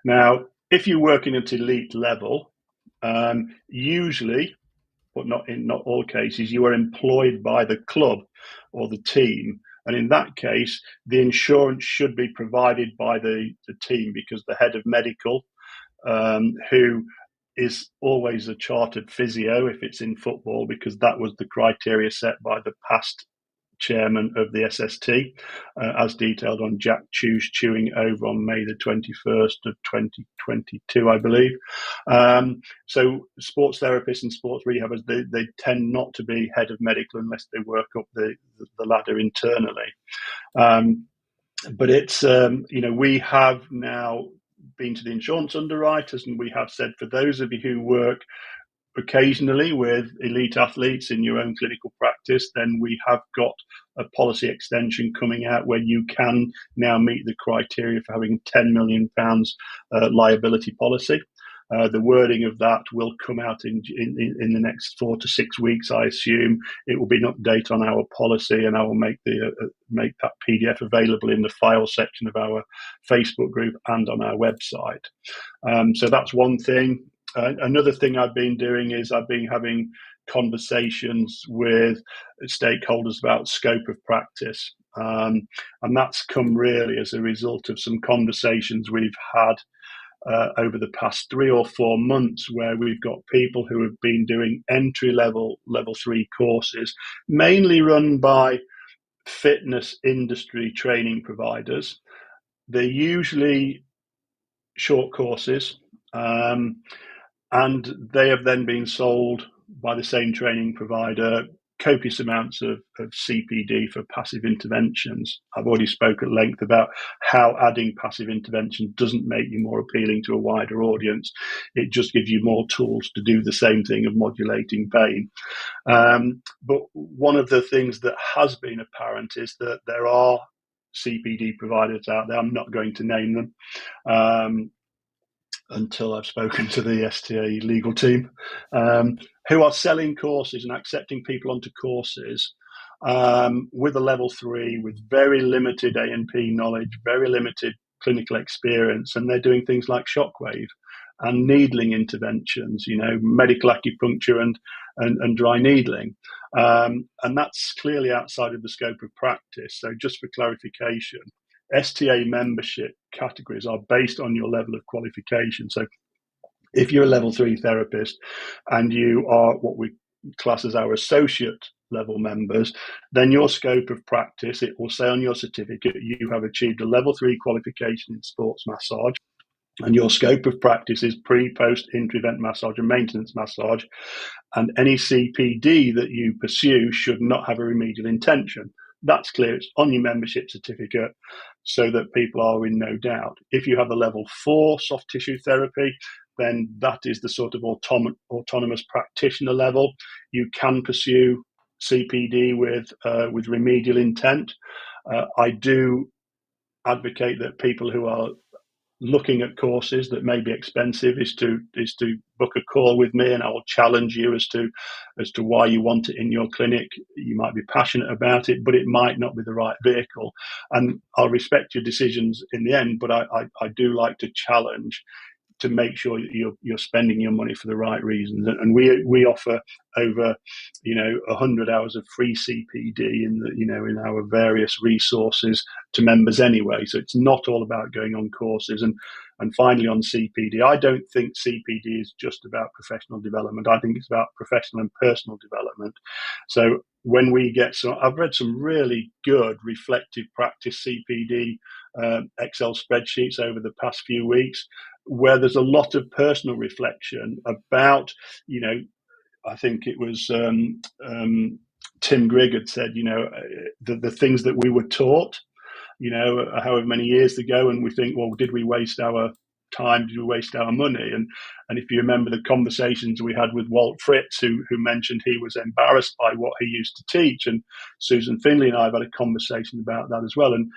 Now, if you work in an elite level, usually, but not all cases, you are employed by the club or the team. And in that case, the insurance should be provided by the team, because the head of medical, who is always a chartered physio if it's in football, because that was the criteria set by the past chairman of the SST, as detailed on Jack Chew's Chewing over on May the 21st of 2022, I believe. So sports therapists and sports rehabbers, they tend not to be head of medical unless they work up the ladder internally. But it's, we have now been to the insurance underwriters, and we have said, for those of you who work occasionally with elite athletes in your own clinical practice, then we have got a policy extension coming out where you can now meet the criteria for having £10 million liability policy. The wording of that will come out in the next 4 to 6 weeks, I assume. It will be an update on our policy, and I will make that PDF available in the file section of our Facebook group and on our website. So that's one thing. Another thing I've been doing is I've been having conversations with stakeholders about scope of practice. And that's come really as a result of some conversations we've had over the past 3 or 4 months, where we've got people who have been doing entry-level level 3 courses, mainly run by fitness industry training providers. They're usually short courses, and they have then been sold by the same training provider copious amounts of CPD for passive interventions. I've already spoke at length about how adding passive intervention doesn't make you more appealing to a wider audience. It just gives you more tools to do the same thing of modulating pain. But one of the things that has been apparent is that there are CPD providers out there. I'm not going to name them until I've spoken to the STA legal team, who are selling courses and accepting people onto courses with a level 3, with very limited A&P knowledge, very limited clinical experience, and they're doing things like shockwave and needling interventions, medical acupuncture and dry needling. And that's clearly outside of the scope of practice. So just for clarification, STA membership categories are based on your level of qualification. So if you're a level 3 therapist and you are what we class as our associate level members, then your scope of practice, it will say on your certificate, you have achieved a level 3 qualification in sports massage. And your scope of practice is pre, post, intra-event massage and maintenance massage. And any CPD that you pursue should not have a remedial intention. That's clear. It's on your membership certificate so that people are in no doubt. If you have a level 4 soft tissue therapy, then that is the sort of autonomous practitioner level. You can pursue CPD with remedial intent. I do advocate that people who are looking at courses that may be expensive is to book a call with me, and I will challenge you as to why you want it in your clinic. You might be passionate about it, but it might not be the right vehicle, and I'll respect your decisions in the end, but I do like to challenge to make sure you're spending your money for the right reasons. And we offer over 100 hours of free CPD in our various resources to members anyway. So it's not all about going on courses. And finally, on CPD, I don't think CPD is just about professional development. I think it's about professional and personal development. So when we get I've read some really good reflective practice CPD Excel spreadsheets over the past few weeks, where there's a lot of personal reflection about, I think it was Tim Grigg had said, the things that we were taught, however many years ago, and we think, well, did we waste our time? Did we waste our money? And if you remember the conversations we had with Walt Fritz, who mentioned he was embarrassed by what he used to teach, and Susan Finley and I have had a conversation about that as well. And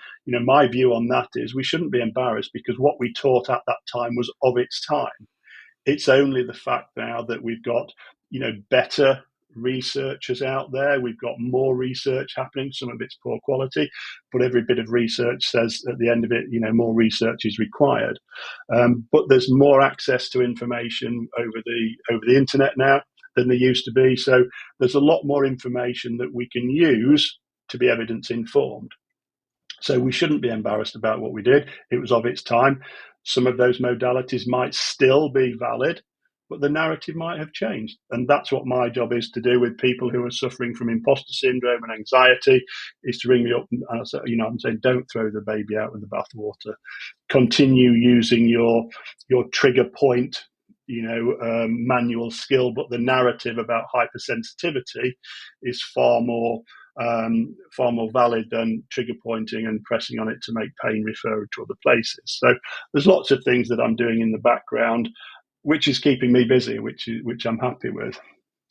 my view on that is we shouldn't be embarrassed, because what we taught at that time was of its time. It's only the fact now that we've got better researchers out there. We've got more research happening. Some of it's poor quality, but every bit of research says at the end of it, more research is required. But there's more access to information over the internet now than there used to be. So there's a lot more information that we can use to be evidence informed. So we shouldn't be embarrassed about what we did. It was of its time. Some of those modalities might still be valid, but the narrative might have changed. And that's what my job is to do with people who are suffering from imposter syndrome and anxiety, is to ring me up and say, I'm saying, don't throw the baby out with the bathwater. Continue using your trigger point, manual skill, but the narrative about hypersensitivity is far more valid than trigger pointing and pressing on it to make pain refer to other places. So there's lots of things that I'm doing in the background. which is keeping me busy, which I'm happy with.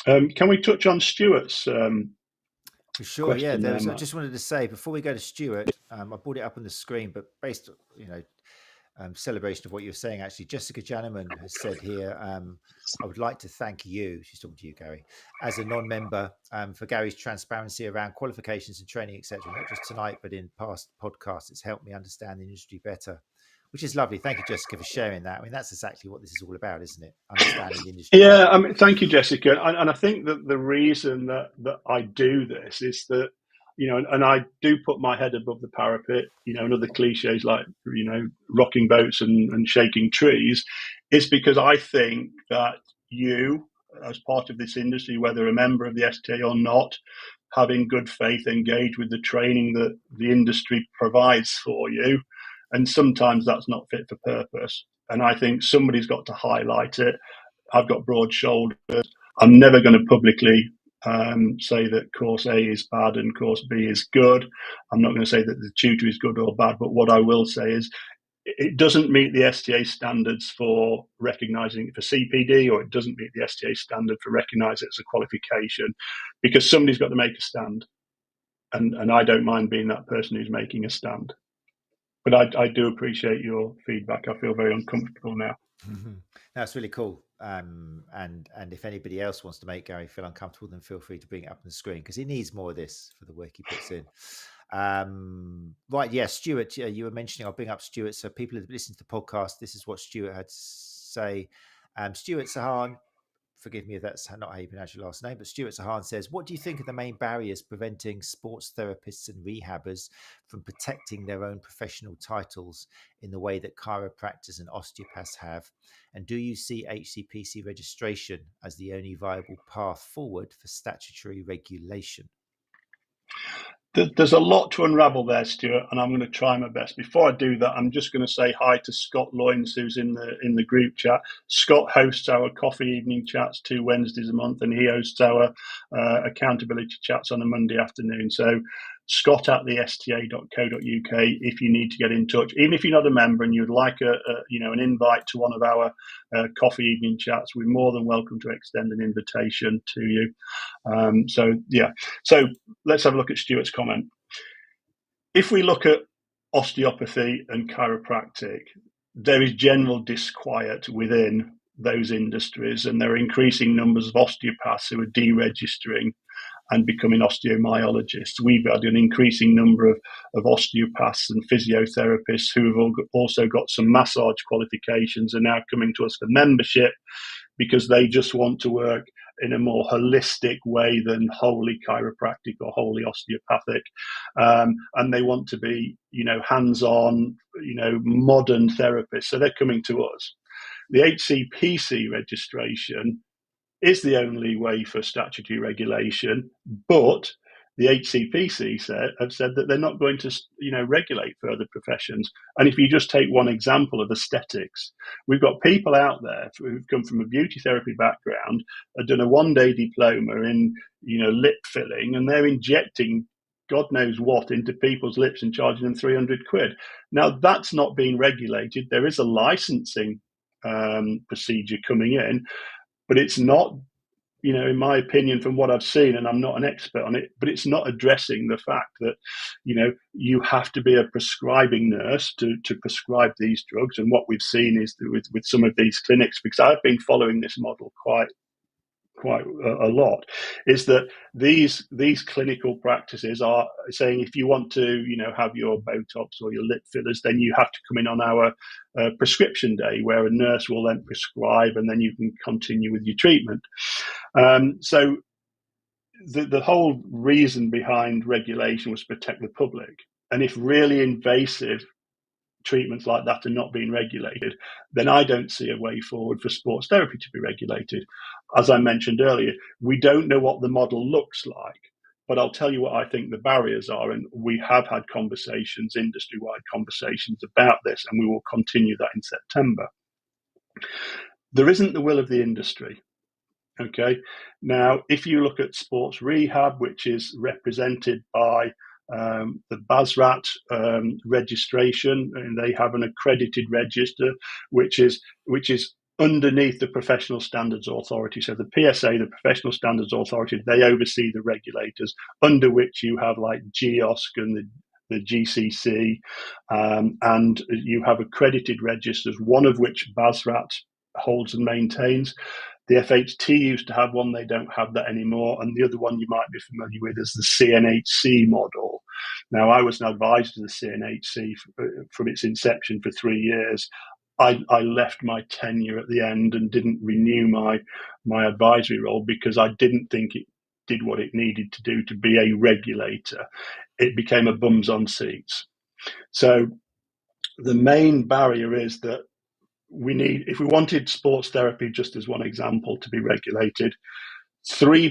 Can we touch on Stuart's For sure, yeah. question there, I Matt? just wanted to say before we go to Stuart, I brought it up on the screen, but based, celebration of what you're saying, actually, Jessica Janneman has said here, I would like to thank you, she's talking to you, Gary, as a non-member, for Gary's transparency around qualifications and training, etc. Not just tonight, but in past podcasts. It's helped me understand the industry better, which is lovely. Thank you, Jessica, for sharing that. I mean, that's exactly what this is all about, isn't it? Understanding the industry. Yeah, I mean, thank you, Jessica. And I think that the reason that I do this is that, and I do put my head above the parapet, and other cliches like, rocking boats and shaking trees, is because I think that you, as part of this industry, whether a member of the STA or not, have in good faith engaged with the training that the industry provides for you. And sometimes that's not fit for purpose. And I think somebody's got to highlight it. I've got broad shoulders. I'm never going to publicly say that course A is bad and course B is good. I'm not going to say that the tutor is good or bad, but what I will say is it doesn't meet the STA standards for recognising it for CPD, or it doesn't meet the STA standard for recognising it as a qualification, because somebody's got to make a stand. And I don't mind being that person who's making a stand. But I do appreciate your feedback. I feel very uncomfortable now. That's really cool. And if anybody else wants to make Gary feel uncomfortable, then feel free to bring it up on the screen, because he needs more of this for the work he puts in. Right, yeah, Stuart, you were mentioning, I'll bring up Stuart. So people who listen to the podcast, this is what Stuart had to say. Stuart Sahan, forgive me if that's not how you pronounce your last name, but Stuart Sahan says, what do you think are the main barriers preventing sports therapists and rehabbers from protecting their own professional titles in the way that chiropractors and osteopaths have? And do you see HCPC registration as the only viable path forward for statutory regulation? There's a lot to unravel there, Stuart, and I'm going to try my best. Before I do that, I'm just going to say hi to Scott Loynes, who's in the group chat. Scott hosts our coffee evening chats 2 Wednesdays a month, and he hosts our accountability chats on a Monday afternoon. So Scott at the sta.co.uk if you need to get in touch. Even if you're not a member and you'd like an invite to one of our coffee evening chats, we're more than welcome to extend an invitation to you. So let's have a look at Stuart's comment. If we look at osteopathy and chiropractic, there is general disquiet within those industries, and there are increasing numbers of osteopaths who are deregistering and becoming osteomyologists. We've had an increasing number of osteopaths and physiotherapists who have also got some massage qualifications and now coming to us for membership because they just want to work in a more holistic way than wholly chiropractic or wholly osteopathic. And they want to be, hands-on, modern therapists. So they're coming to us. The HCPC registration is the only way for statutory regulation, but the HCPC have said that they're not going to, regulate further professions. And if you just take one example of aesthetics, we've got people out there who've come from a beauty therapy background, have done a 1-day diploma in, lip filling, and they're injecting God knows what into people's lips and charging them 300 quid. Now, that's not being regulated. There is a licensing procedure coming in, but it's not, in my opinion, from what I've seen, and I'm not an expert on it, but it's not addressing the fact that, you have to be a prescribing nurse to prescribe these drugs. And what we've seen is with some of these clinics, because I've been following this model quite a lot, is that these clinical practices are saying if you want to have your Botox or your lip fillers, then you have to come in on our prescription day, where a nurse will then prescribe and then you can continue with your treatment. So the whole reason behind regulation was to protect the public, and if really invasive treatments like that are not being regulated, then I don't see a way forward for sports therapy to be regulated. As I mentioned earlier, we don't know what the model looks like, but I'll tell you what I think the barriers are, and we have had conversations, industry-wide conversations about this, and we will continue that in September. There isn't the will of the industry. Okay. Now, if you look at sports rehab, which is represented by the BASRAT registration, and they have an accredited register, which is underneath the Professional Standards Authority. So the PSA, the Professional Standards Authority, they oversee the regulators, under which you have like GEOSC and the GCC, and you have accredited registers, one of which BASRAT holds and maintains. The FHT used to have one, they don't have that anymore. And the other one you might be familiar with is the CNHC model. Now, I was an advisor to the CNHC from its inception for 3 years. I left my tenure at the end and didn't renew my advisory role because I didn't think it did what it needed to do to be a regulator. It became a bums on seats. So the main barrier is that if we wanted sports therapy, just as one example, to be regulated, three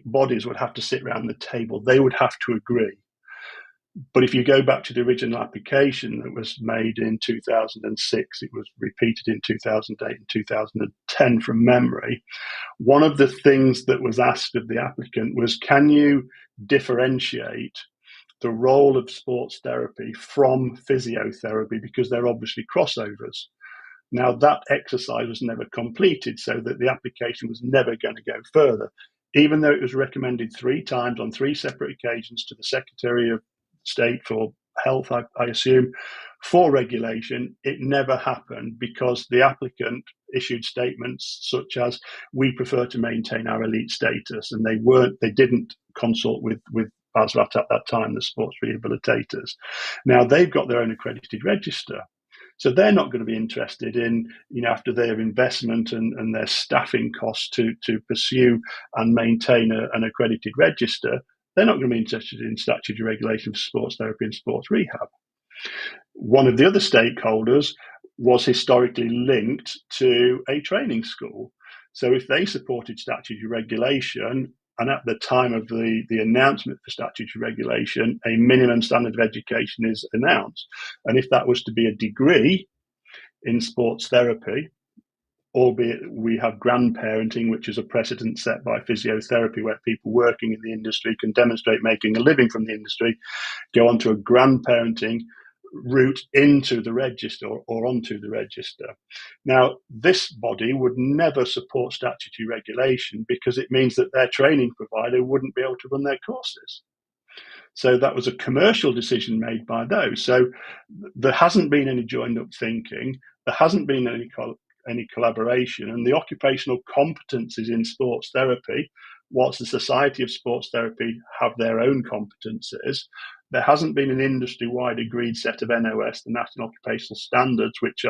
bodies would have to sit around the table. They would have to agree. But if you go back to the original application that was made in 2006, it was repeated in 2008 and 2010 from memory. One of the things that was asked of the applicant was, can you differentiate the role of sports therapy from physiotherapy, because they're obviously crossovers. Now, that exercise was never completed, so that the application was never going to go further, even though it was recommended 3 times on 3 separate occasions to the Secretary of State for Health, I assume, for regulation. It never happened because the applicant issued statements such as, we prefer to maintain our elite status, and they didn't consult with BASRAT at that time, the sports rehabilitators. Now they've got their own accredited register, so they're not going to be interested in, after their investment and their staffing costs to pursue and maintain an accredited register, they're not going to be interested in statutory regulation for sports therapy and sports rehab. One of the other stakeholders was historically linked to a training school. So if they supported statutory regulation, and at the time of the announcement for statutory regulation, a minimum standard of education is announced. And if that was to be a degree in sports therapy, albeit we have grandparenting, which is a precedent set by physiotherapy, where people working in the industry can demonstrate making a living from the industry, go on to a grandparenting route into the register or onto the register. Now, this body would never support statutory regulation because it means that their training provider wouldn't be able to run their courses. So that was a commercial decision made by those. So there hasn't been any joined up thinking. There hasn't been any collaboration, and the occupational competencies in sports therapy, whilst the Society of Sports Therapy have their own competencies, there hasn't been an industry-wide agreed set of NOS, the National Occupational Standards, which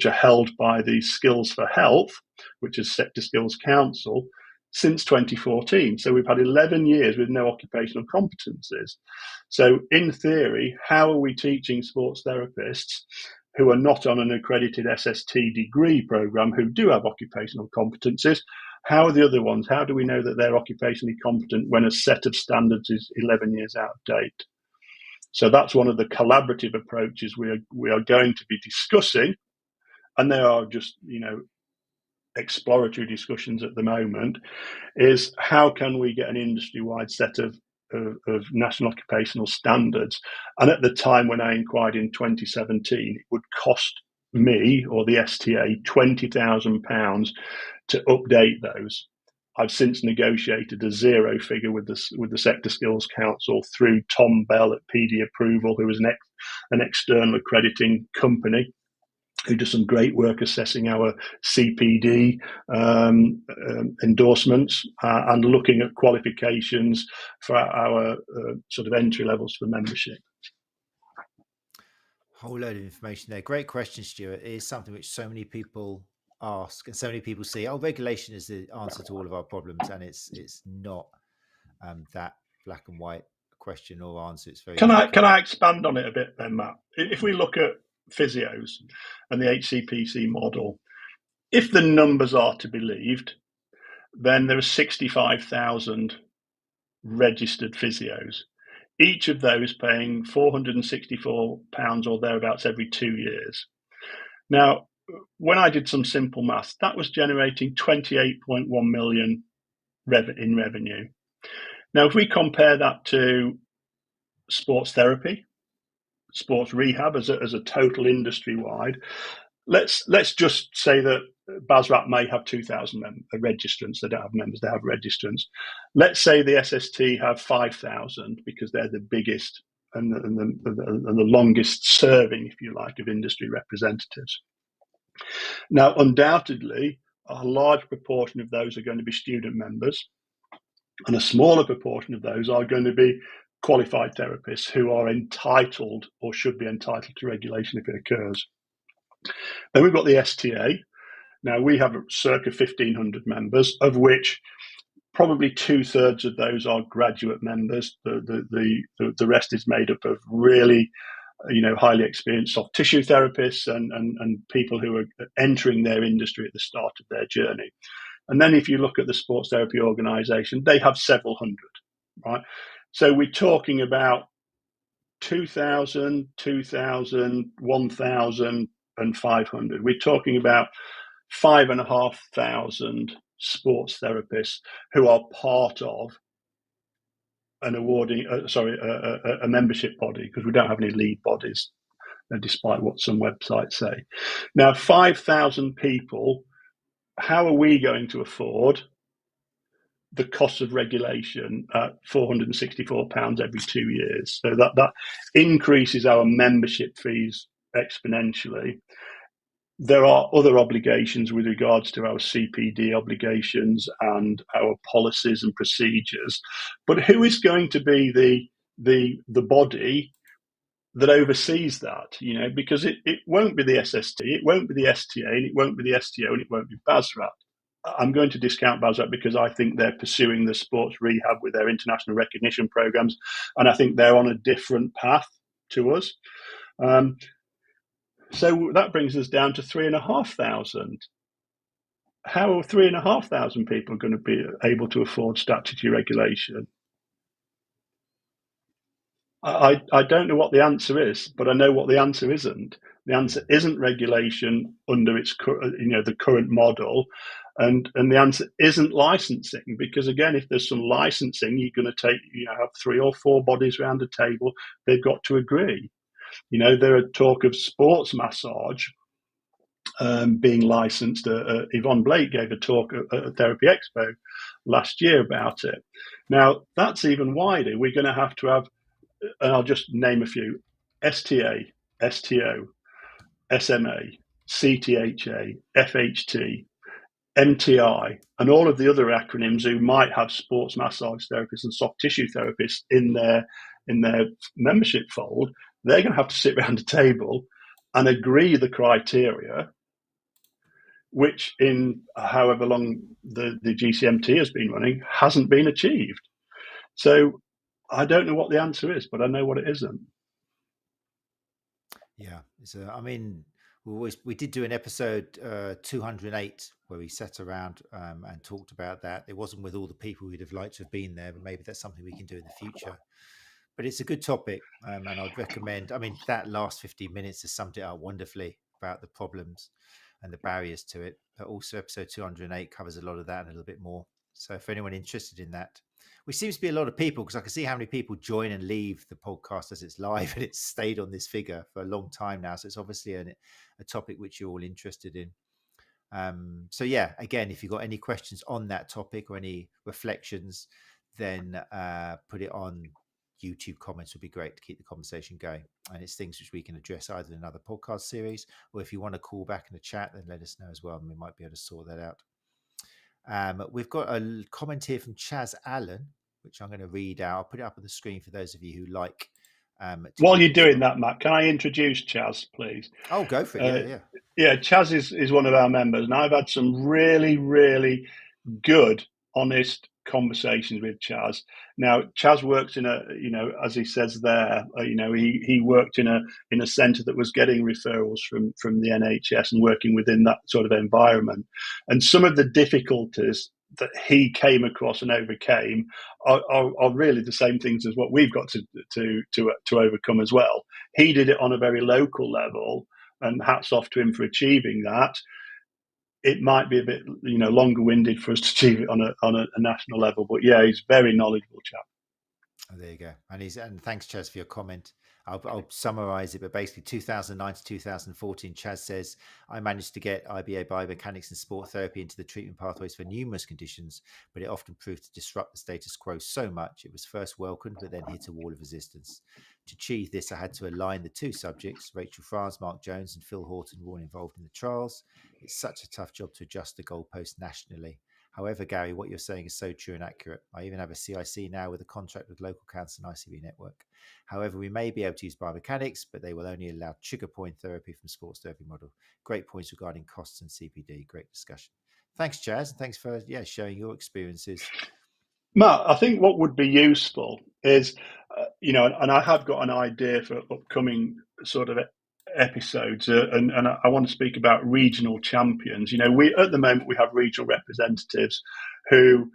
are held by the Skills for Health, which is Sector Skills Council, since 2014. So we've had 11 years with no occupational competencies. So in theory, how are we teaching sports therapists who are not on an accredited SST degree program, who do have occupational competencies? How are the other ones? How do we know that they're occupationally competent when a set of standards is 11 years out of date? So that's one of the collaborative approaches we are going to be discussing, and they are just, exploratory discussions at the moment, is how can we get an industry-wide set of national occupational standards. And at the time when I inquired in 2017, it would cost me or the STA £20,000 to update those. I've since negotiated a zero figure with the Sector Skills Council through Tom Bell at PD Approval, who is an external accrediting company who does some great work assessing our CPD endorsements and looking at qualifications for our sort of entry levels for membership. Whole load of information there. Great question, Stuart. It is something which so many people ask and so many people see. Regulation is the answer to all of our problems, and it's not that black and white question or answer. It's very. Can I expand on it a bit then, Matt? If we look at physios and the HCPC model, if the numbers are to be believed, then there are 65,000 registered physios, each of those paying £464 or thereabouts every 2 years. Now, when I did some simple maths, that was generating 28.1 million in revenue. Now, if we compare that to sports therapy, sports rehab as a total industry-wide, let's just say that BASRAP may have 2,000 registrants. They don't have members; they have registrants. Let's say the SST have 5,000 because they're the biggest and the longest serving, if you like, of industry representatives. Now, undoubtedly, a large proportion of those are going to be student members, and a smaller proportion of those are going to be qualified therapists who are entitled or should be entitled to regulation if it occurs. Then we've got the STA. Now, we have circa 1,500 members, of which probably 2/3 of those are graduate members. The rest is made up of really, highly experienced soft tissue therapists and people who are entering their industry at the start of their journey. And then if you look at the sports therapy organisation, they have several hundred, right? So we're talking about 2,000, 1,000, and 500. We're talking about 5,500 sports therapists who are part of an a membership body, because we don't have any lead bodies, despite what some websites say. Now, 5,000 people, how are we going to afford the cost of regulation at £464 every 2 years? So that increases our membership fees exponentially. There are other obligations with regards to our CPD obligations and our policies and procedures. But who is going to be the body that oversees that? Because it won't be the SST, it won't be the STA, and it won't be the STO, and it won't be BASRAP. I'm going to discount BASRAP because I think they're pursuing the sports rehab with their international recognition programs, and I think they're on a different path to us. So that brings us down to 3,500. How are 3,500 people going to be able to afford statutory regulation? I don't know what the answer is, but I know what the answer isn't. The answer isn't regulation under its the current model, and the answer isn't licensing, because again, if there's some licensing, you're going to have 3 or 4 bodies around a table. They've got to agree. There are talk of sports massage being licensed. Yvonne Blake gave a talk at Therapy Expo last year about it. Now, that's even wider. We're going to have, and I'll just name a few: STA, STO, SMA, CTHA, FHT, MTI, and all of the other acronyms who might have sports massage therapists and soft tissue therapists in their membership fold. They're going to have to sit around a table and agree the criteria, which in however long the GCMT has been running hasn't been achieved. So I don't know what the answer is, but I know what it isn't. Yeah, we did do an episode 208 where we sat around and talked about that. It wasn't with all the people we'd have liked to have been there, but maybe that's something we can do in the future. But it's a good topic, and I'd recommend. That last 15 minutes has summed it up wonderfully about the problems and the barriers to it. But also, episode 208 covers a lot of that and a little bit more. So, for anyone interested in that, which seems to be a lot of people, because I can see how many people join and leave the podcast as it's live, and it's stayed on this figure for a long time now. So, it's obviously a topic which you're all interested in. So, yeah, again, if you've got any questions on that topic or any reflections, then put it on YouTube comments. Would be great to keep the conversation going, and it's things which we can address either in another podcast series, or if you want to call back in the chat, then let us know as well, and we might be able to sort that out. We've got a comment here from Chaz Allen, which I'm going to read out. I'll put it up on the screen for those of you who like. While you're doing that, Matt, can I introduce Chaz, please? Oh, go for it. Yeah, Chaz is one of our members, and I've had some really, really good, honest conversations with Chaz. Now, Chaz works in as he says there, he worked in a centre that was getting referrals from the NHS and working within that sort of environment. And some of the difficulties that he came across and overcame are really the same things as what we've got to overcome as well. He did it on a very local level, and hats off to him for achieving that. It might be a bit, longer-winded for us to achieve it on a national level, but yeah, he's a very knowledgeable chap. Oh, there you go. And thanks, Chaz, for your comment. I'll summarize it, but basically 2009 to 2014, Chaz says, I managed to get IBA biomechanics and sport therapy into the treatment pathways for numerous conditions, but it often proved to disrupt the status quo so much. It was first welcomed, but then hit a wall of resistance. To achieve this, I had to align the two subjects. Rachel Franz, Mark Jones, and Phil Horton were all involved in the trials. It's such a tough job to adjust the goalpost nationally. However, Gary, what you're saying is so true and accurate. I even have a CIC now with a contract with local cancer and ICB network. However, we may be able to use biomechanics, but they will only allow trigger point therapy from sports therapy model. Great points regarding costs and CPD. Great discussion. Thanks, Chaz. And thanks for sharing your experiences. Matt, I think what would be useful is, and I have got an idea for upcoming sort of episodes, and I want to speak about regional champions. We at the moment we have regional representatives who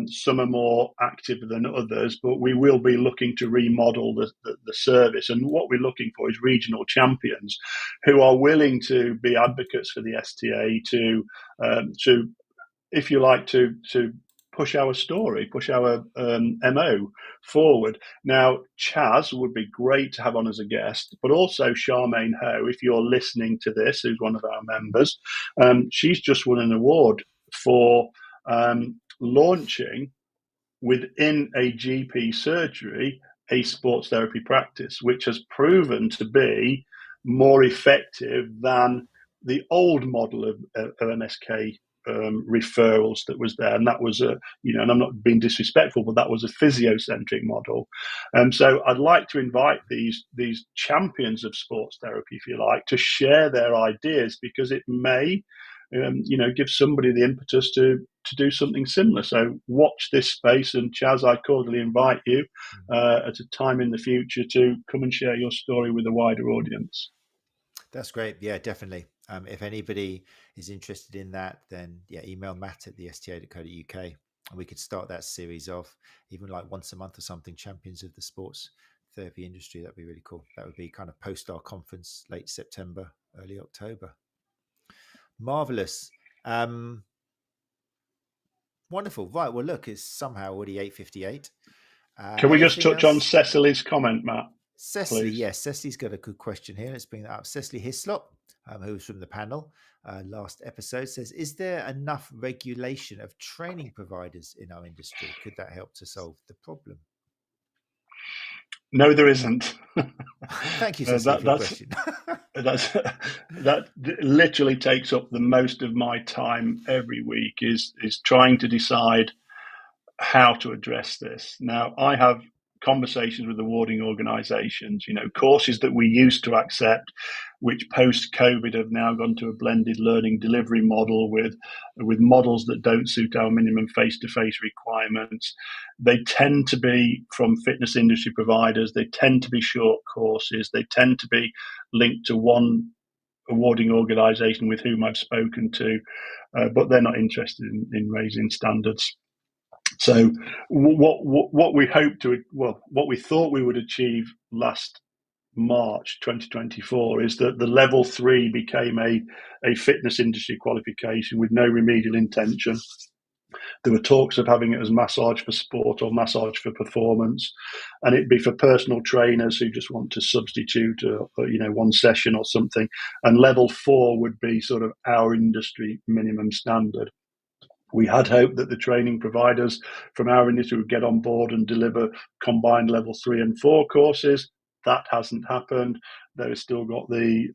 some are more active than others, but we will be looking to remodel the service. And what we're looking for is regional champions who are willing to be advocates for the STA to if you like, to push our story, push our MO forward. Now, Chaz would be great to have on as a guest, but also Charmaine Ho, if you're listening to this, who's one of our members, she's just won an award for launching within a GP surgery a sports therapy practice, which has proven to be more effective than the old model of MSK referrals that was there, and that was and I'm not being disrespectful, but that was a physiocentric model. So I'd like to invite these champions of sports therapy, if you like, to share their ideas, because it may give somebody the impetus to do something similar. So watch this space, and Chaz, I cordially invite you at a time in the future to come and share your story with a wider audience. That's great. Yeah, definitely. If anybody is interested in that, then email Matt at @sta.co.uk, and we could start that series off even like once a month or something. Champions of the sports therapy industry. That'd be really cool. That would be kind of post our conference, late September, early October. Marvelous. Wonderful. Right. Well, look, it's somehow already 8:58. Can we just touch on Cecily's comment, Matt? Cecily, yes, Cecily's got a good question here. Let's bring that up. Cecily Hislop, who's from the panel last episode, says, is there enough regulation of training providers in our industry? Could that help to solve the problem? No, there isn't. Thank you, Cecily, for your question. That literally takes up the most of my time every week, is trying to decide how to address this. Now, I have conversations with awarding organisations, courses that we used to accept, which post-COVID have now gone to a blended learning delivery model with models that don't suit our minimum face-to-face requirements. They tend to be from fitness industry providers. They tend to be short courses. They tend to be linked to one awarding organisation with whom I've spoken to, but they're not interested in raising standards. So what we what we thought we would achieve last March 2024 is that the level 3 became a fitness industry qualification with no remedial intention. There were talks of having it as massage for sport or massage for performance, and it'd be for personal trainers who just want to substitute one session or something. And level 4 would be sort of our industry minimum standard. We had hoped that the training providers from our industry would get on board and deliver combined level 3 and 4 courses. That hasn't happened. They've still got the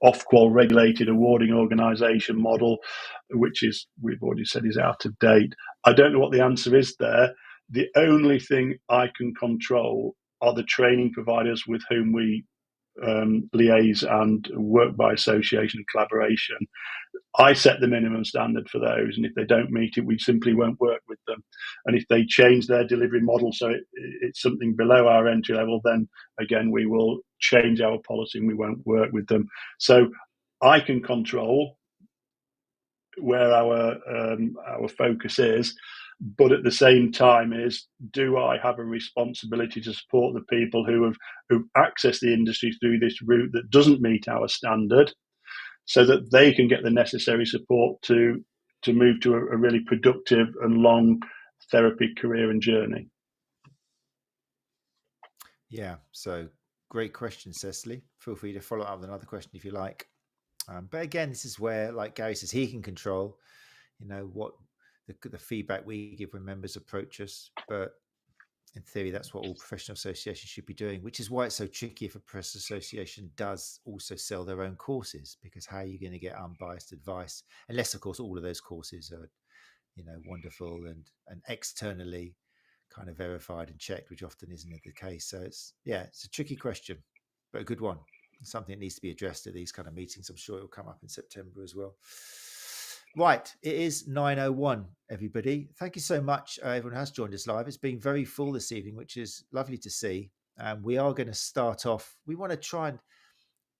Ofqual regulated awarding organisation model, which is, we've already said, is out of date. I don't know what the answer is there. The only thing I can control are the training providers with whom we liaise and work by association and collaboration. I set the minimum standard for those, and if they don't meet it, we simply won't work with them. And if they change their delivery model so it's something below our entry level, then again we will change our policy and we won't work with them. So I can control where our focus is, but at the same time do I have a responsibility to support the people who've accessed the industry through this route that doesn't meet our standard, so that they can get the necessary support to move to a really productive and long therapy career and journey. Yeah. So great question, Cecily. Feel free to follow up with another question if you like. But again, this is where, like Gary says, he can control, what the feedback we give when members approach us. But in theory, that's what all professional associations should be doing, which is why it's so tricky if a press association does also sell their own courses, because how are you going to get unbiased advice? Unless, of course, all of those courses are, wonderful and externally kind of verified and checked, which often isn't the case. So it's a tricky question, but a good one. Something that needs to be addressed at these kind of meetings. I'm sure it will come up in September as well. Right, it is 9:01, everybody. Thank you so much, everyone who has joined us live. It's been very full this evening, which is lovely to see. We are going to start off. We want to try and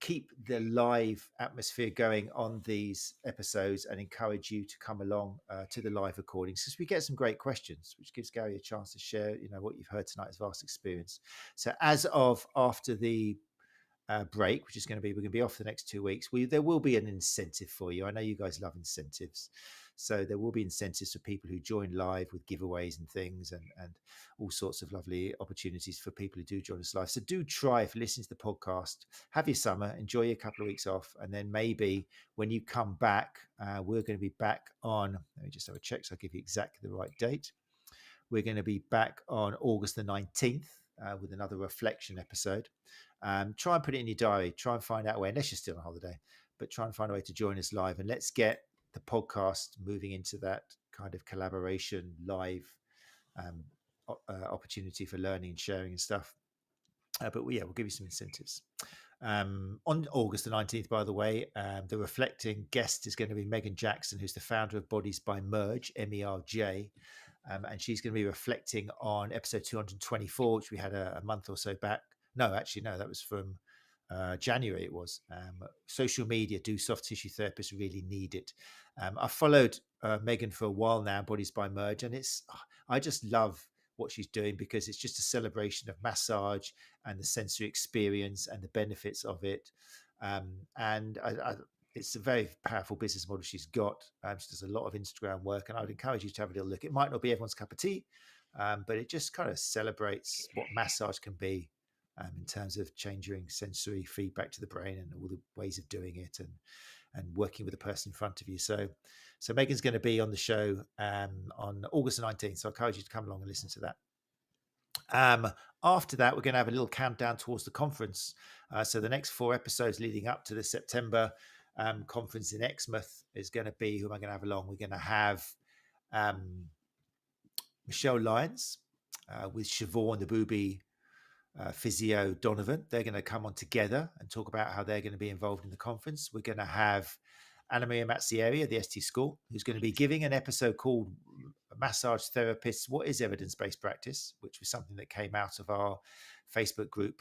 keep the live atmosphere going on these episodes and encourage you to come along to the live recordings, because we get some great questions, which gives Gary a chance to share, what you've heard tonight, his vast experience. So as of after the break, which is we're going to be off the next 2 weeks, there will be an incentive for you. I know you guys love incentives, so there will be incentives for people who join live with giveaways and things, and all sorts of lovely opportunities for people who do join us live. So do try, if you're listening to the podcast, have your summer, enjoy your couple of weeks off, and then maybe when you come back, we're going to be back on, let me just have a check so I'll give you exactly the right date. We're going to be back on August the 19th with another reflection episode. Try and put it in your diary. Try and find out a way, unless you're still on holiday, but try and find a way to join us live. And let's get the podcast moving into that kind of collaboration live opportunity for learning and sharing and stuff. But we'll give you some incentives. On August the 19th, by the way, the reflecting guest is going to be Megan Jackson, who's the founder of Bodies by Merge, MERJ. And she's going to be reflecting on episode 224, which we had a month or so back. No, that was from January. It was social media. Do soft tissue therapists really need it? I've followed Megan for a while now, Bodies by Merge, and I just love what she's doing, because it's just a celebration of massage and the sensory experience and the benefits of it. And it's a very powerful business model she's got. She does a lot of Instagram work, and I would encourage you to have a little look. It might not be everyone's cup of tea, but it just kind of celebrates what massage can be in terms of changing sensory feedback to the brain and all the ways of doing it, and working with the person in front of you. So Megan's going to be on the show on August the 19th. So I encourage you to come along and listen to that. After that, we're going to have a little countdown towards the conference. So the next 4 episodes leading up to the September conference in Exmouth is going to be, who am I going to have along? We're going to have Michelle Lyons with Siobhan the Booby physio Donovan. They're going to come on together and talk about how they're going to be involved in the conference. We're going to have Anna Maria Mazzieri of the ST School, who's going to be giving an episode called Massage Therapists, What is Evidence-Based Practice?, which was something that came out of our Facebook group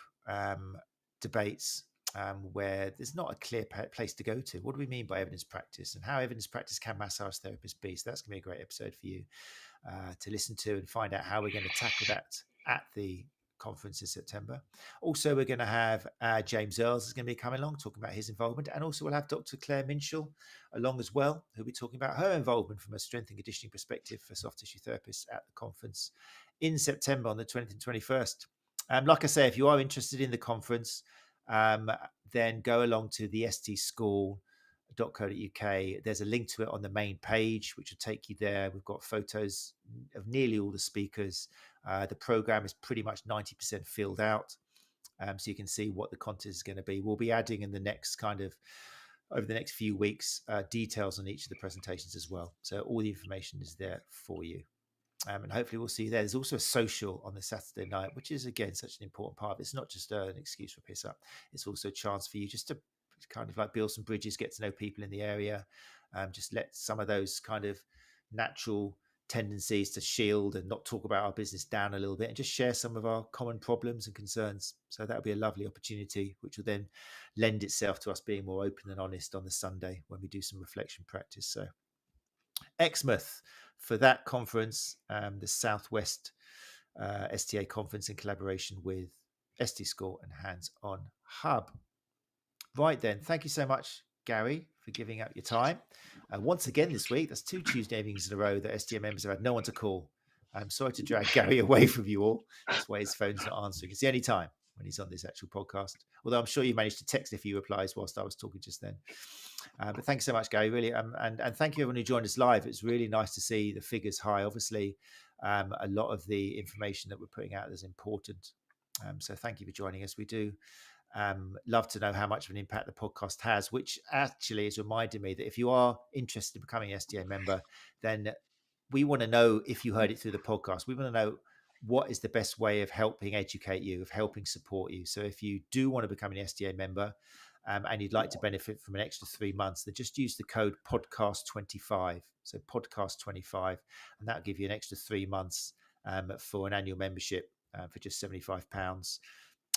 debates, where there's not a clear place to go to. What do we mean by evidence practice, and how evidence practice can massage therapists be? So that's going to be a great episode for you to listen to and find out how we're going to tackle that at the conference in September. Also, we're going to have James Earls is going to be coming along, talking about his involvement, and also we'll have Dr. Claire Minshall along as well, who'll be talking about her involvement from a strength and conditioning perspective for soft tissue therapists at the conference in September on the 20th and 21st. Like I say, if you are interested in the conference, then go along to the stschool.co.uk. There's a link to it on the main page, which will take you there. We've got photos of nearly all the speakers. The program is pretty much 90% filled out, so you can see what the content is going to be. We'll be adding in the next over the next few weeks details on each of the presentations as well. So all the information is there for you. And hopefully we'll see you there. There's also a social on the Saturday night, which is, again, such an important part of it. It's not just an excuse for piss up. It's also a chance for you just to kind of like build some bridges, get to know people in the area, just let some of those kind of natural tendencies to shield and not talk about our business down a little bit, and just share some of our common problems and concerns. So that'll be a lovely opportunity, which will then lend itself to us being more open and honest on the Sunday when we do some reflection practice. So Exmouth for that conference, the Southwest STA conference in collaboration with ST School and Hands On Hub. Right then, thank you so much, Gary, for giving up your time. Once again this week, that's 2 Tuesday evenings in a row that STA members have had no one to call. I'm sorry to drag Gary away from you all. That's why his phone's not answering. It's the only time. when he's on this actual podcast. Although I'm sure you managed to text a few replies whilst I was talking just then. But thanks so much, Gary, really. And thank you everyone who joined us live. It's really nice to see the figures high. Obviously, a lot of the information that we're putting out is important. So thank you for joining us. We do love to know how much of an impact the podcast has, which actually is reminding me that if you are interested in becoming an STA member, then we want to know if you heard it through the podcast. We want to know what is the best way of helping educate you, of helping support you. So if you do want to become an STA member and you'd like to benefit from an extra 3 months, then just use the code podcast25. So podcast25, and that'll give you an extra 3 months for an annual membership for just £75.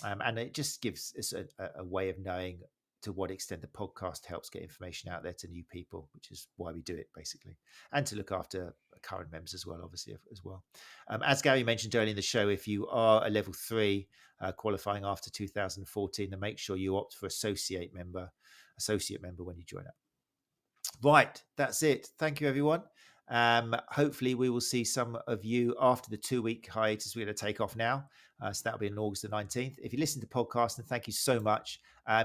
And it just gives us a way of knowing to what extent the podcast helps get information out there to new people, which is why we do it, basically, and to look after current members as well, obviously, as well. As Gary mentioned earlier in the show, if you are a level 3 qualifying after 2014, then make sure you opt for associate member when you join up. Right, that's it. Thank you, everyone. Hopefully we will see some of you after the 2-week hiatus we're going to take off now. So that'll be on August the 19th. If you listen to the podcast, then thank you so much.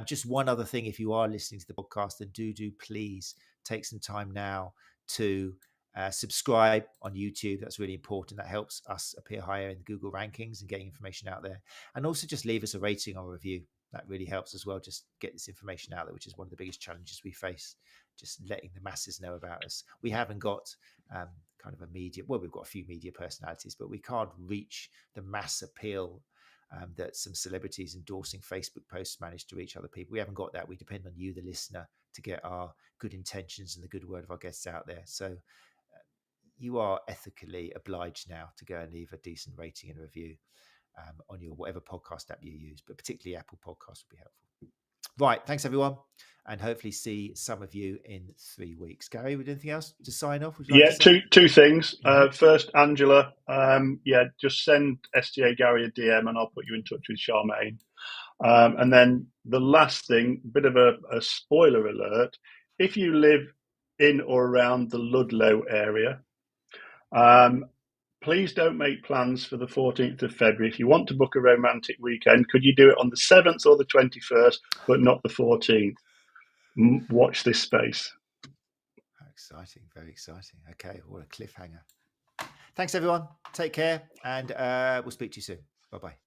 Just one other thing, if you are listening to the podcast, then do please take some time now to subscribe on YouTube. That's really important. That helps us appear higher in the Google rankings and getting information out there. And also just leave us a rating or review. That really helps as well. Just get this information out there, which is one of the biggest challenges we face. Just letting the masses know about us. We haven't got kind of a media, well, we've got a few media personalities, but we can't reach the mass appeal that some celebrities endorsing Facebook posts manage to reach other people. We haven't got that. We depend on you, the listener, to get our good intentions and the good word of our guests out there. So you are ethically obliged now to go and leave a decent rating and review on your whatever podcast app you use, but particularly Apple Podcasts would be helpful. Right, thanks everyone, and hopefully see some of you in 3 weeks. Gary, with anything else to sign off? Would you like to say? Two things. First, Angela, just send STA Gary a DM and I'll put you in touch with Charmaine. And then the last thing, a bit of a spoiler alert, if you live in or around the Ludlow area, please don't make plans for the 14th of February. If you want to book a romantic weekend, could you do it on the 7th or the 21st, but not the 14th? Watch this space. Exciting, very exciting. Okay, what a cliffhanger. Thanks, everyone. Take care, and we'll speak to you soon. Bye-bye.